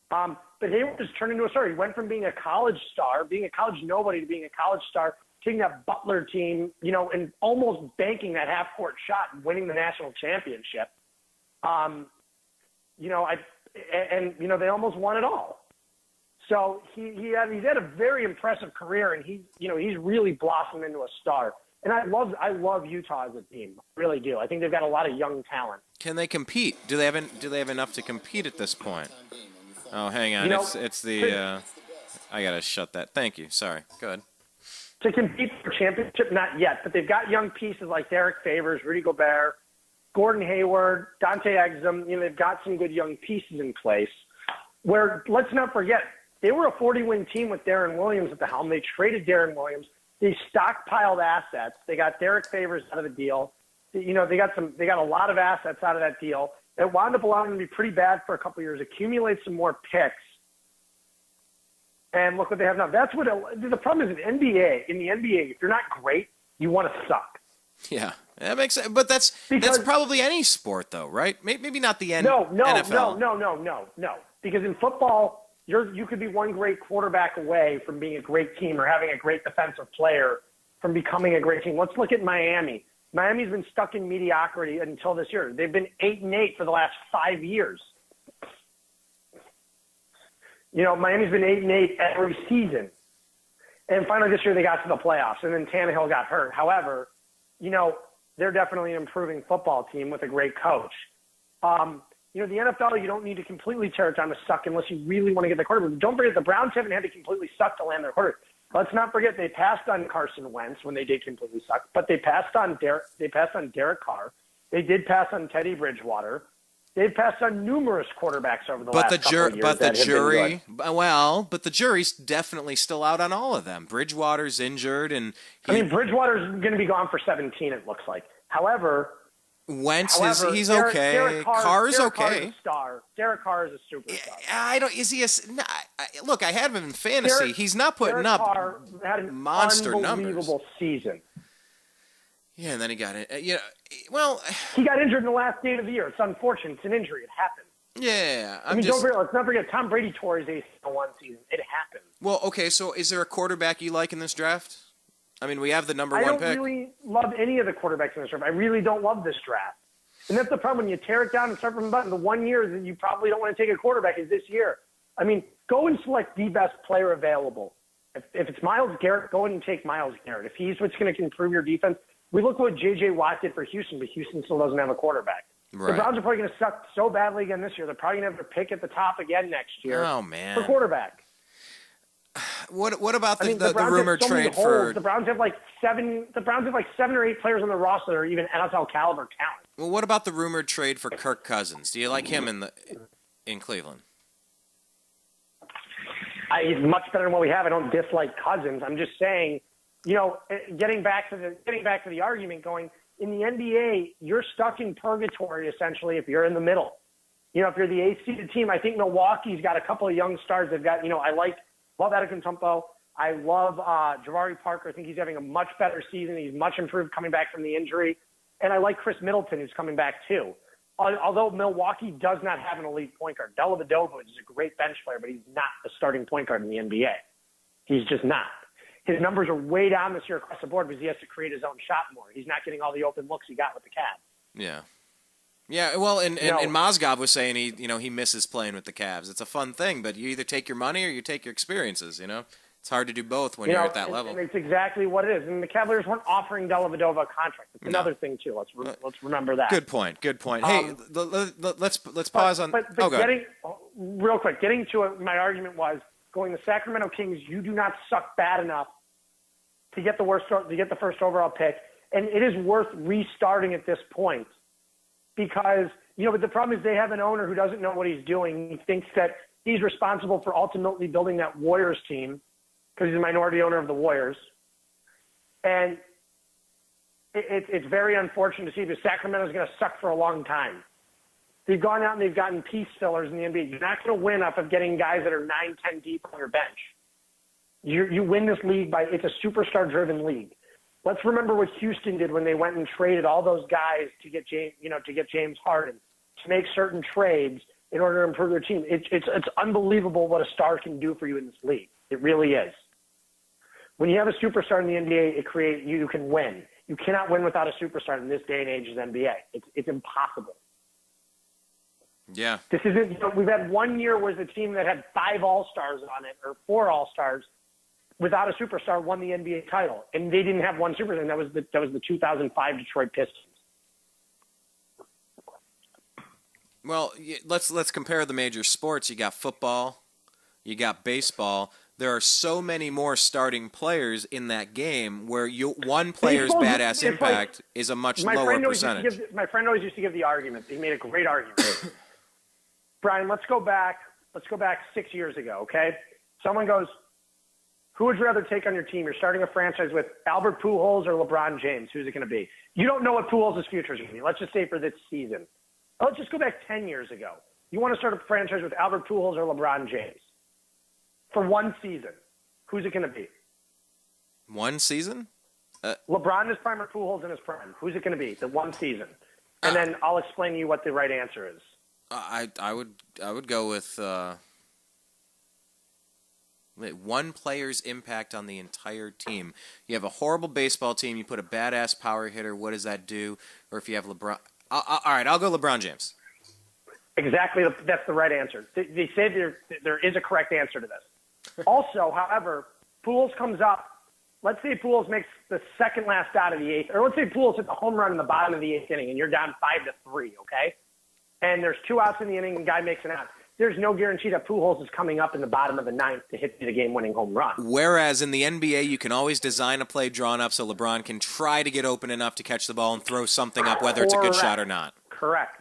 But Hayward has turned into a star. He went from being a college star, being a college nobody, to being a college star, taking that Butler team, and almost banking that half-court shot and winning the national championship. They almost won it all. So he's had a very impressive career, and he's really blossomed into a star. And I love Utah as a team. I really do. I think they've got a lot of young talent. Can they compete? Do they have enough to compete at this point? Oh, hang on. It's the I gotta shut that. Thank you. Sorry. Go ahead. To compete for championship, not yet. But they've got young pieces like Derek Favors, Rudy Gobert, Gordon Hayward, Dante Exum. They've got some good young pieces in place. Where let's not forget, they were a 40-win team with Darren Williams at the helm. They traded Darren Williams. They stockpiled assets. They got Derek Favors out of the deal. They got a lot of assets out of that deal. It wound up allowing them to be pretty bad for a couple of years, accumulate some more picks, and look what they have now. That's what the problem is in the NBA, if you're not great, you want to suck. Yeah, that makes sense. But that's probably any sport, though, right? Maybe not the NFL. No. Because in football, you could be one great quarterback away from being a great team or having a great defensive player from becoming a great team. Let's look at Miami. Miami's been stuck in mediocrity until this year. They've been 8-8 for the last 5 years. Miami's been 8-8 every season. And finally this year they got to the playoffs, and then Tannehill got hurt. However, they're definitely an improving football team with a great coach. The NFL, you don't need to completely tear it down to suck unless you really want to get the quarterback. Don't forget, the Browns haven't had to completely suck to land their quarterback. Let's not forget they passed on Carson Wentz when they did completely suck, but they passed on Derek Carr. They did pass on Teddy Bridgewater. They've passed on numerous quarterbacks over the last couple of years. But the jury's definitely still out on all of them. Bridgewater's injured, and Bridgewater's going to be gone for 17. It looks like. However, Wentz he's okay. Derek Carr's Derek okay. Carr is a star. Derek Carr is a superstar. Is he look, I had him in fantasy. He's not putting Derek up Carr had an monster unbelievable numbers. Season. Yeah, and then he got it. He got injured in the last game of the year. It's unfortunate. It's an injury. It happens. Yeah, let's not forget Tom Brady tore his ACL one season. It happened. Well, okay, so is there a quarterback you like in this draft? We have the number one pick. I don't really love any of the quarterbacks in this draft. I really don't love this draft. And that's the problem. When you tear it down and start from the bottom, the 1 year that you probably don't want to take a quarterback is this year. I mean, go and select the best player available. If it's Myles Garrett, go in and take Myles Garrett. If he's what's going to improve your defense, we look what J.J. Watt did for Houston, but Houston still doesn't have a quarterback. Right. The Browns are probably going to suck so badly again this year. They're probably going to have to pick at the top again next year for quarterback. What about the Browns rumored have so many trade holes. for? The Browns have like seven or eight players on the roster that are even NFL caliber talent. Well, what about the rumored trade for Kirk Cousins? Do you like him in Cleveland? He's much better than what we have. I don't dislike Cousins. I'm just saying, getting back to the argument, going in the NBA, you're stuck in purgatory essentially if you're in the middle. If you're the 8th seeded team, I think Milwaukee's got a couple of young stars. They've got, love Adekuntompo. I love Jabari Parker. I think he's having a much better season. He's much improved coming back from the injury. And I like Chris Middleton, who's coming back too. Although Milwaukee does not have an elite point guard. Dellavedova is a great bench player, but he's not a starting point guard in the NBA. He's just not. His numbers are way down this year across the board because he has to create his own shot more. He's not getting all the open looks he got with the Cavs. Yeah. Yeah, well, and Mozgov was saying he misses playing with the Cavs. It's a fun thing, but you either take your money or you take your experiences, It's hard to do both when you're at that level. And it's exactly what it is. And the Cavaliers weren't offering Dellavedova a contract. It's another thing, too. Let's remember that. Good point. Hey, let's pause on... But real quick, getting to it, my argument was, going the Sacramento Kings, you do not suck bad enough to get the first overall pick. And it is worth restarting at this point. Because, but the problem is they have an owner who doesn't know what he's doing. He thinks that he's responsible for ultimately building that Warriors team because he's a minority owner of the Warriors. And it's very unfortunate to see because Sacramento's going to suck for a long time. They've gone out and they've gotten piece fillers in the NBA. You're not going to win off of getting guys that are 9, 10 deep on your bench. You win this league it's a superstar-driven league. Let's remember what Houston did when they went and traded all those guys to get James Harden, to make certain trades in order to improve their team. It's unbelievable what a star can do for you in this league. It really is. When you have a superstar in the NBA, you can win. You cannot win without a superstar in this day and age of the NBA. It's impossible. Yeah. This isn't. We've had 1 year where the team that had 5 All-Stars on it or 4 All-Stars without a superstar won the NBA title, and they didn't have one superstar. And that was the 2005 Detroit Pistons. Well, let's compare the major sports. You got football, you got baseball. There are so many more starting players in that game where one player's badass impact is a much lower percentage. My friend always used to give the argument. He made a great argument. Brian, let's go back 6 years ago. Okay, someone goes, who would you rather take on your team? You're starting a franchise with Albert Pujols or LeBron James. Who's it going to be? You don't know what Pujols' future is going to be. Let's just say for this season. Let's just go back 10 years ago. You want to start a franchise with Albert Pujols or LeBron James for one season. Who's it going to be? One season? LeBron is prime or Pujols in his prime. Who's it going to be? The one season. And then I'll explain to you what the right answer is. I would go with one player's impact on the entire team. You have a horrible baseball team. You put a badass power hitter. What does that do? Or if you have LeBron, all right, I'll go LeBron James. Exactly, that's the right answer. They say there is a correct answer to this. Also, however, Pujols comes up. Let's say Pujols makes the second last out of the 8th, or let's say Pujols hits a home run in the bottom of the 8th inning, and you're down 5-3. Okay, and there's 2 outs in the inning, and guy makes an out. There's no guarantee that Pujols is coming up in the bottom of the 9th to hit the game-winning home run. Whereas in the NBA, you can always design a play drawn up so LeBron can try to get open enough to catch the ball and throw something up, whether it's a good shot or not. Correct.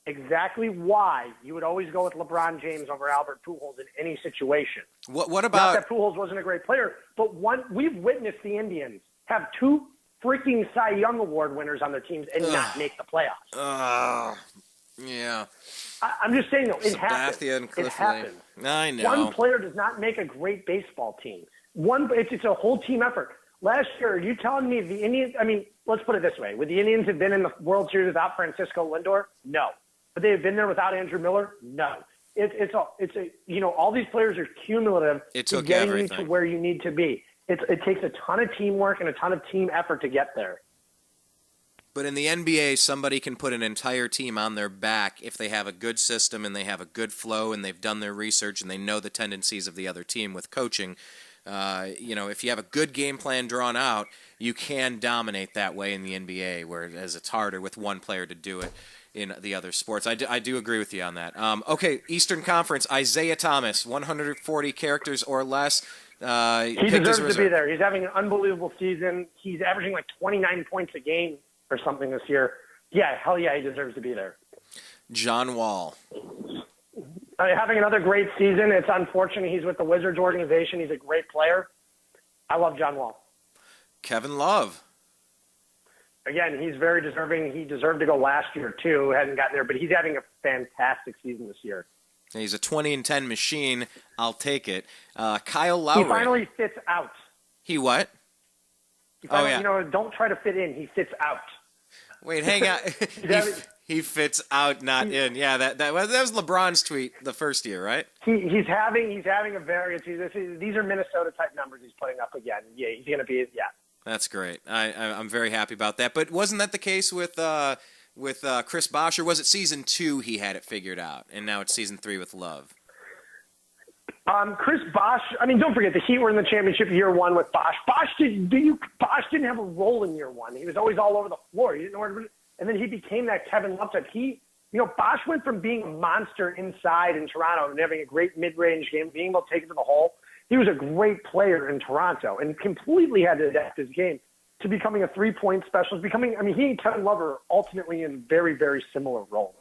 Exactly why you would always go with LeBron James over Albert Pujols in any situation. What about... Not that Pujols wasn't a great player, but we've witnessed the Indians have 2 freaking Cy Young Award winners on their teams and not make the playoffs. Yeah. I'm just saying, though, it happens. It happens. I know. One player does not make a great baseball team. It's a whole team effort. Last year, are you telling me the Indians, let's put it this way. Would the Indians have been in the World Series without Francisco Lindor? No. Would they have been there without Andrew Miller? No. All these players are cumulative to getting you to where you need to be. It takes a ton of teamwork and a ton of team effort to get there. But in the NBA, somebody can put an entire team on their back if they have a good system and they have a good flow and they've done their research and they know the tendencies of the other team with coaching. If you have a good game plan drawn out, you can dominate that way in the NBA, whereas it's harder with one player to do it in the other sports. I do agree with you on that. Okay, Eastern Conference, Isaiah Thomas, 140 characters or less. He deserves to be there. He's having an unbelievable season. He's averaging like 29 points a game or something this year. Yeah, hell yeah, he deserves to be there. John Wall. Having another great season. It's unfortunate he's with the Wizards organization. He's a great player. I love John Wall. Kevin Love. Again, he's very deserving. He deserved to go last year, too. Hadn't gotten there, but he's having a fantastic season this year. He's a 20-10 machine. I'll take it. Kyle Lowry. He finally fits out. He what? Don't try to fit in. He fits out. Wait, hang on. He fits out, not in. Yeah, that was LeBron's tweet the first year, right? He's having a very these are Minnesota type numbers he's putting up again. Yeah, he's going to be That's great. I'm very happy about that. But wasn't that the case with Chris Bosh, or was it season 2 he had it figured out, and now it's season 3 with Love? Chris Bosh. I mean, don't forget the Heat were in the championship year 1 with Bosh. Bosh didn't have a role in year 1. He was always all over the floor. He didn't know where to. And then he became that Kevin Love type. Bosh went from being a monster inside in Toronto and having a great mid-range game, being able to take it to the hole. He was a great player in Toronto and completely had to adapt his game to becoming a three-point specialist. He and Kevin Love are ultimately in very, very similar roles.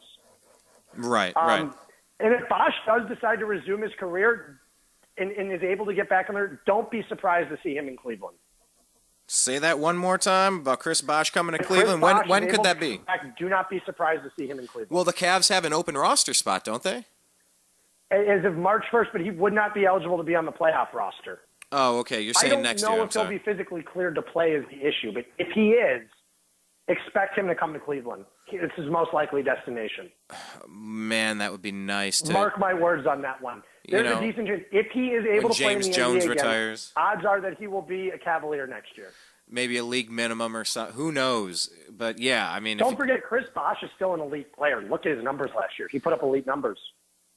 Right. And if Bosh does decide to resume his career and is able to get back on there, don't be surprised to see him in Cleveland. Say that one more time about Chris Bosh coming to Cleveland. When could that be? Do not be surprised to see him in Cleveland. Well, the Cavs have an open roster spot, don't they? As of March 1st, but he would not be eligible to be on the playoff roster. Oh, okay. You're saying next year. I don't know if he'll be physically cleared to play is the issue, but if he is, expect him to come to Cleveland. It's his most likely destination. Man, that would be nice to mark my words on that one. There's a decent chance if he is able to play in the Jones NBA retires. Again, odds are that he will be a Cavalier next year. Maybe a league minimum or something. Who knows? But yeah, I mean, don't forget Chris Bosh is still an elite player. Look at his numbers last year. He put up elite numbers.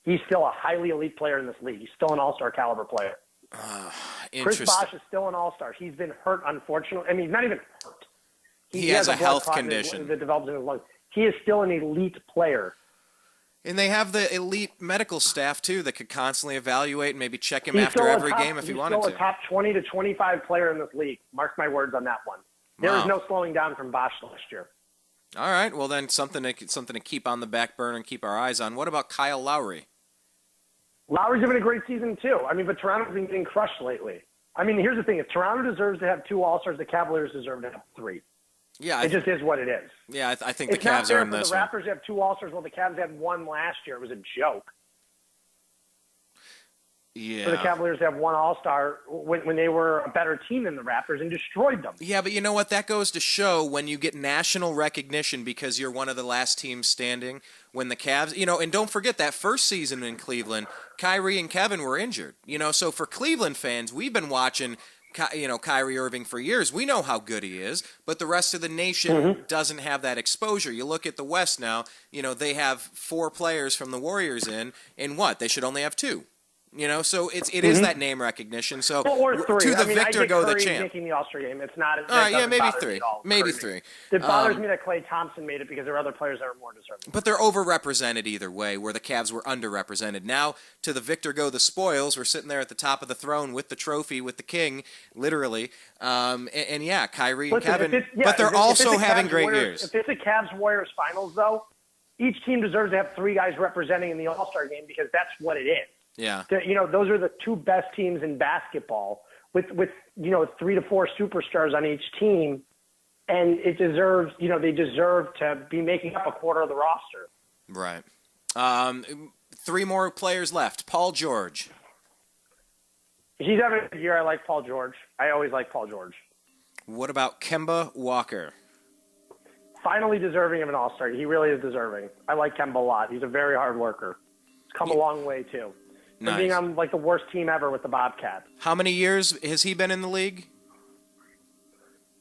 He's still a highly elite player in this league. He's still an all-star caliber player. Chris Bosh is still an all-star. He's been hurt, unfortunately. I mean, not even hurt. He has a health condition that develops in his lungs. He is still an elite player. And they have the elite medical staff, too, that could constantly evaluate and maybe check him after every game if he wanted to. He's still a top 20 to 25 player in this league. Mark my words on that one. There is no slowing down from Bosh last year. All right. Well, then something to keep on the back burner and keep our eyes on. What about Kyle Lowry? Lowry's having a great season, too. I mean, but Toronto's been getting crushed lately. I mean, here's the thing. If Toronto deserves to have 2 All-Stars, the Cavaliers deserve to have 3. Yeah, it just is what it is. Yeah, I think the Cavs are in this one. It's not fair for the Raptors to have 2 All-Stars while the Cavs had 1 last year. It was a joke. Yeah. For the Cavaliers to have 1 All-Star when they were a better team than the Raptors and destroyed them. Yeah, but you know what? That goes to show when you get national recognition because you're one of the last teams standing. When the Cavs, and don't forget that first season in Cleveland, Kyrie and Kevin were injured. So for Cleveland fans, we've been watching Kyrie Irving for years. We know how good he is, but the rest of the nation doesn't have that exposure. You look at the West now, they have 4 players from the Warriors in what? They should only have 2. So it is that name recognition. So or 3. To the victor go the champ. Making the All-Star game. It's not. All right, yeah, maybe 3. Maybe 3. It bothers me that Klay Thompson made it because there are other players that are more deserving. But they're overrepresented either way, where the Cavs were underrepresented. Now, to the victor go the spoils. We're sitting there at the top of the throne with the trophy, with the king, literally. And yeah, Kyrie and Kevin. But they're also having great years. If it's a Cavs-Warriors finals, though, each team deserves to have 3 guys representing in the All-Star game because that's what it is. Yeah. Those are the 2 best teams in basketball with 3 to 4 superstars on each team, and it deserves, they deserve to be making up a quarter of the roster. Right. 3 more players left. Paul George. He's having a good year. I like Paul George. I always like Paul George. What about Kemba Walker? Finally deserving of an All-Star. He really is deserving. I like Kemba a lot. He's a very hard worker. He's come a long way, too. Nice. Being on the worst team ever with the Bobcats. How many years has he been in the league?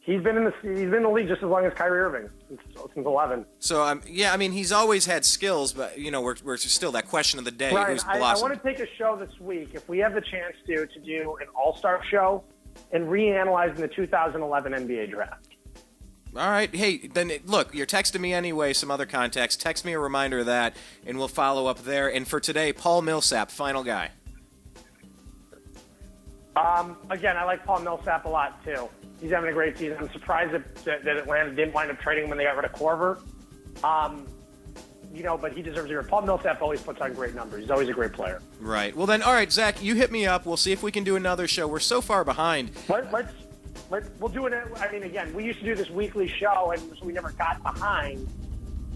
He's been in the league just as long as Kyrie Irving, since 11. So yeah, I mean, he's always had skills, but we're still that question of the day. Right. Who's I blossomed? want to take a show this week, if we have the chance to do an all-star show and reanalyzing the 2011 NBA draft. All right. Hey, then look, you're texting me anyway, some other context. Text me a reminder of that, and we'll follow up there. And for today, Paul Millsap, final guy. Again, I like Paul Millsap a lot, too. He's having a great season. I'm surprised that Atlanta didn't wind up trading him when they got rid of Korver. But he deserves it. Paul Millsap always puts on great numbers. He's always a great player. Right. Well, then, all right, Zach, you hit me up. We'll see if we can do another show. We're so far behind. We'll do it. I mean, again, we used to do this weekly show, and so we never got behind.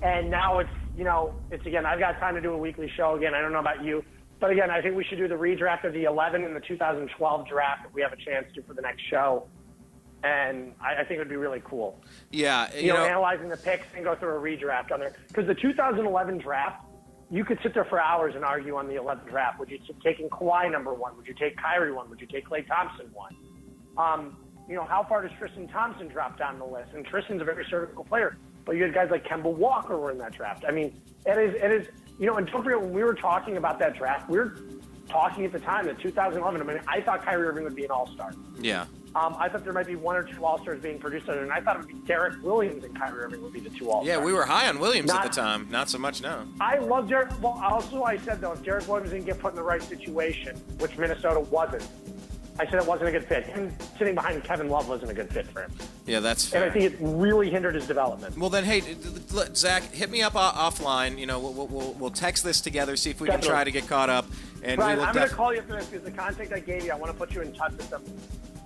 And now it's again, I've got time to do a weekly show again. I don't know about you. But again, I think we should do the redraft of the 11 and the 2012 draft if we have a chance to for the next show. And I think it would be really cool. Yeah. Analyzing the picks and go through a redraft on there. Because the 2011 draft, you could sit there for hours and argue on the 11th draft. Would you take Kawhi number 1? Would you take Kyrie 1? Would you take Klay Thompson 1? How far does Tristan Thompson drop down the list? And Tristan's a very surgical player. But you had guys like Kemba Walker were in that draft. I mean, it is, and don't forget, when we were talking about that draft, we were talking at the time that 2011, I mean, I thought Kyrie Irving would be an all-star. Yeah. I thought there might be 1 or 2 all-stars being produced on it, and I thought it would be Derek Williams and Kyrie Irving would be the 2 all-stars. Yeah, we were high on Williams at the time. Not so much now. I love Derek. Well, also I said, though, if Derek Williams didn't get put in the right situation, which Minnesota wasn't, I said it wasn't a good fit. Him sitting behind Kevin Love wasn't a good fit for him. Yeah, that's fair. And I think it really hindered his development. Well, then, hey, Zach, hit me up offline. We'll text this together, see if we can try to get caught up. And Brian, I'm going to call you after this because the contact I gave you, I want to put you in touch with them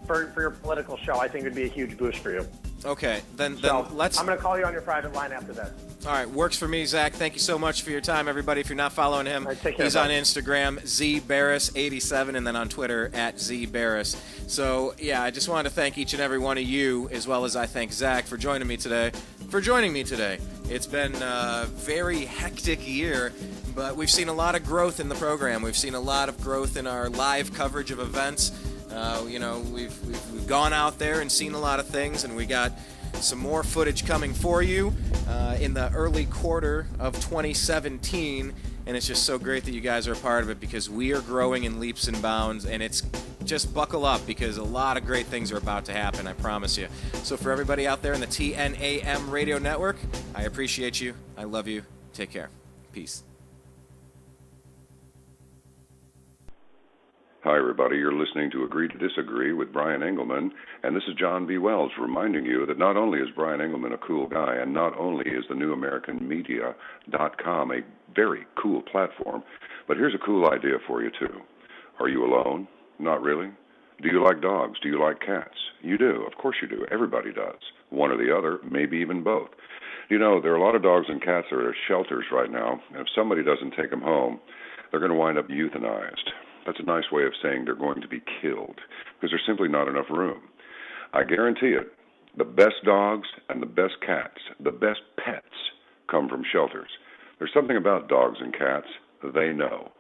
for your political show. I think it would be a huge boost for you. Okay, then let's... I'm going to call you on your private line after this. All right, works for me, Zach. Thank you so much for your time, everybody. If you're not following him, right, take care, he's on Instagram, ZBaris87, and then on Twitter, @ZBaris. So, yeah, I just wanted to thank each and every one of you, as well as I thank Zach for joining me today. It's been a very hectic year, but we've seen a lot of growth in the program. We've seen a lot of growth in our live coverage of events. We've gone out there and seen a lot of things, and we got some more footage coming for you in the early quarter of 2017, and it's just so great that you guys are a part of it because we are growing in leaps and bounds, and it's just buckle up because a lot of great things are about to happen, I promise you. So for everybody out there in the TNAM radio network, I appreciate you. I love you. Take care. Peace. Hi, everybody. You're listening to Agree to Disagree with Brian Engelman, and this is John B. Wells reminding you that not only is Brian Engelman a cool guy, and not only is TheNewAmericanMedia.com a very cool platform, but here's a cool idea for you, too. Are you alone? Not really. Do you like dogs? Do you like cats? You do. Of course you do. Everybody does. One or the other, maybe even both. There are a lot of dogs and cats that are at shelters right now, and if somebody doesn't take them home, they're going to wind up euthanized. That's a nice way of saying they're going to be killed because there's simply not enough room. I guarantee it, the best dogs and the best cats, the best pets come from shelters. There's something about dogs and cats. They know.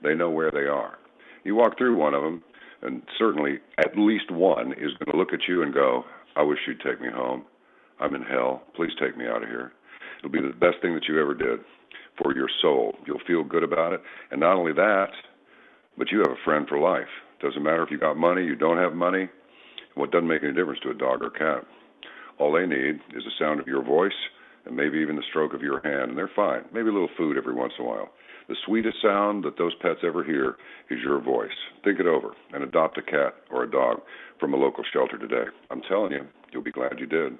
They know where they are. You walk through one of them, and certainly at least one is going to look at you and go, I wish you'd take me home. I'm in hell. Please take me out of here. It'll be the best thing that you ever did for your soul. You'll feel good about it. And not only that, but you have a friend for life. Doesn't matter if you got money, you don't have money. Well, it doesn't make any difference to a dog or cat. All they need is the sound of your voice and maybe even the stroke of your hand, and they're fine. Maybe a little food every once in a while. The sweetest sound that those pets ever hear is your voice. Think it over and adopt a cat or a dog from a local shelter today. I'm telling you, you'll be glad you did.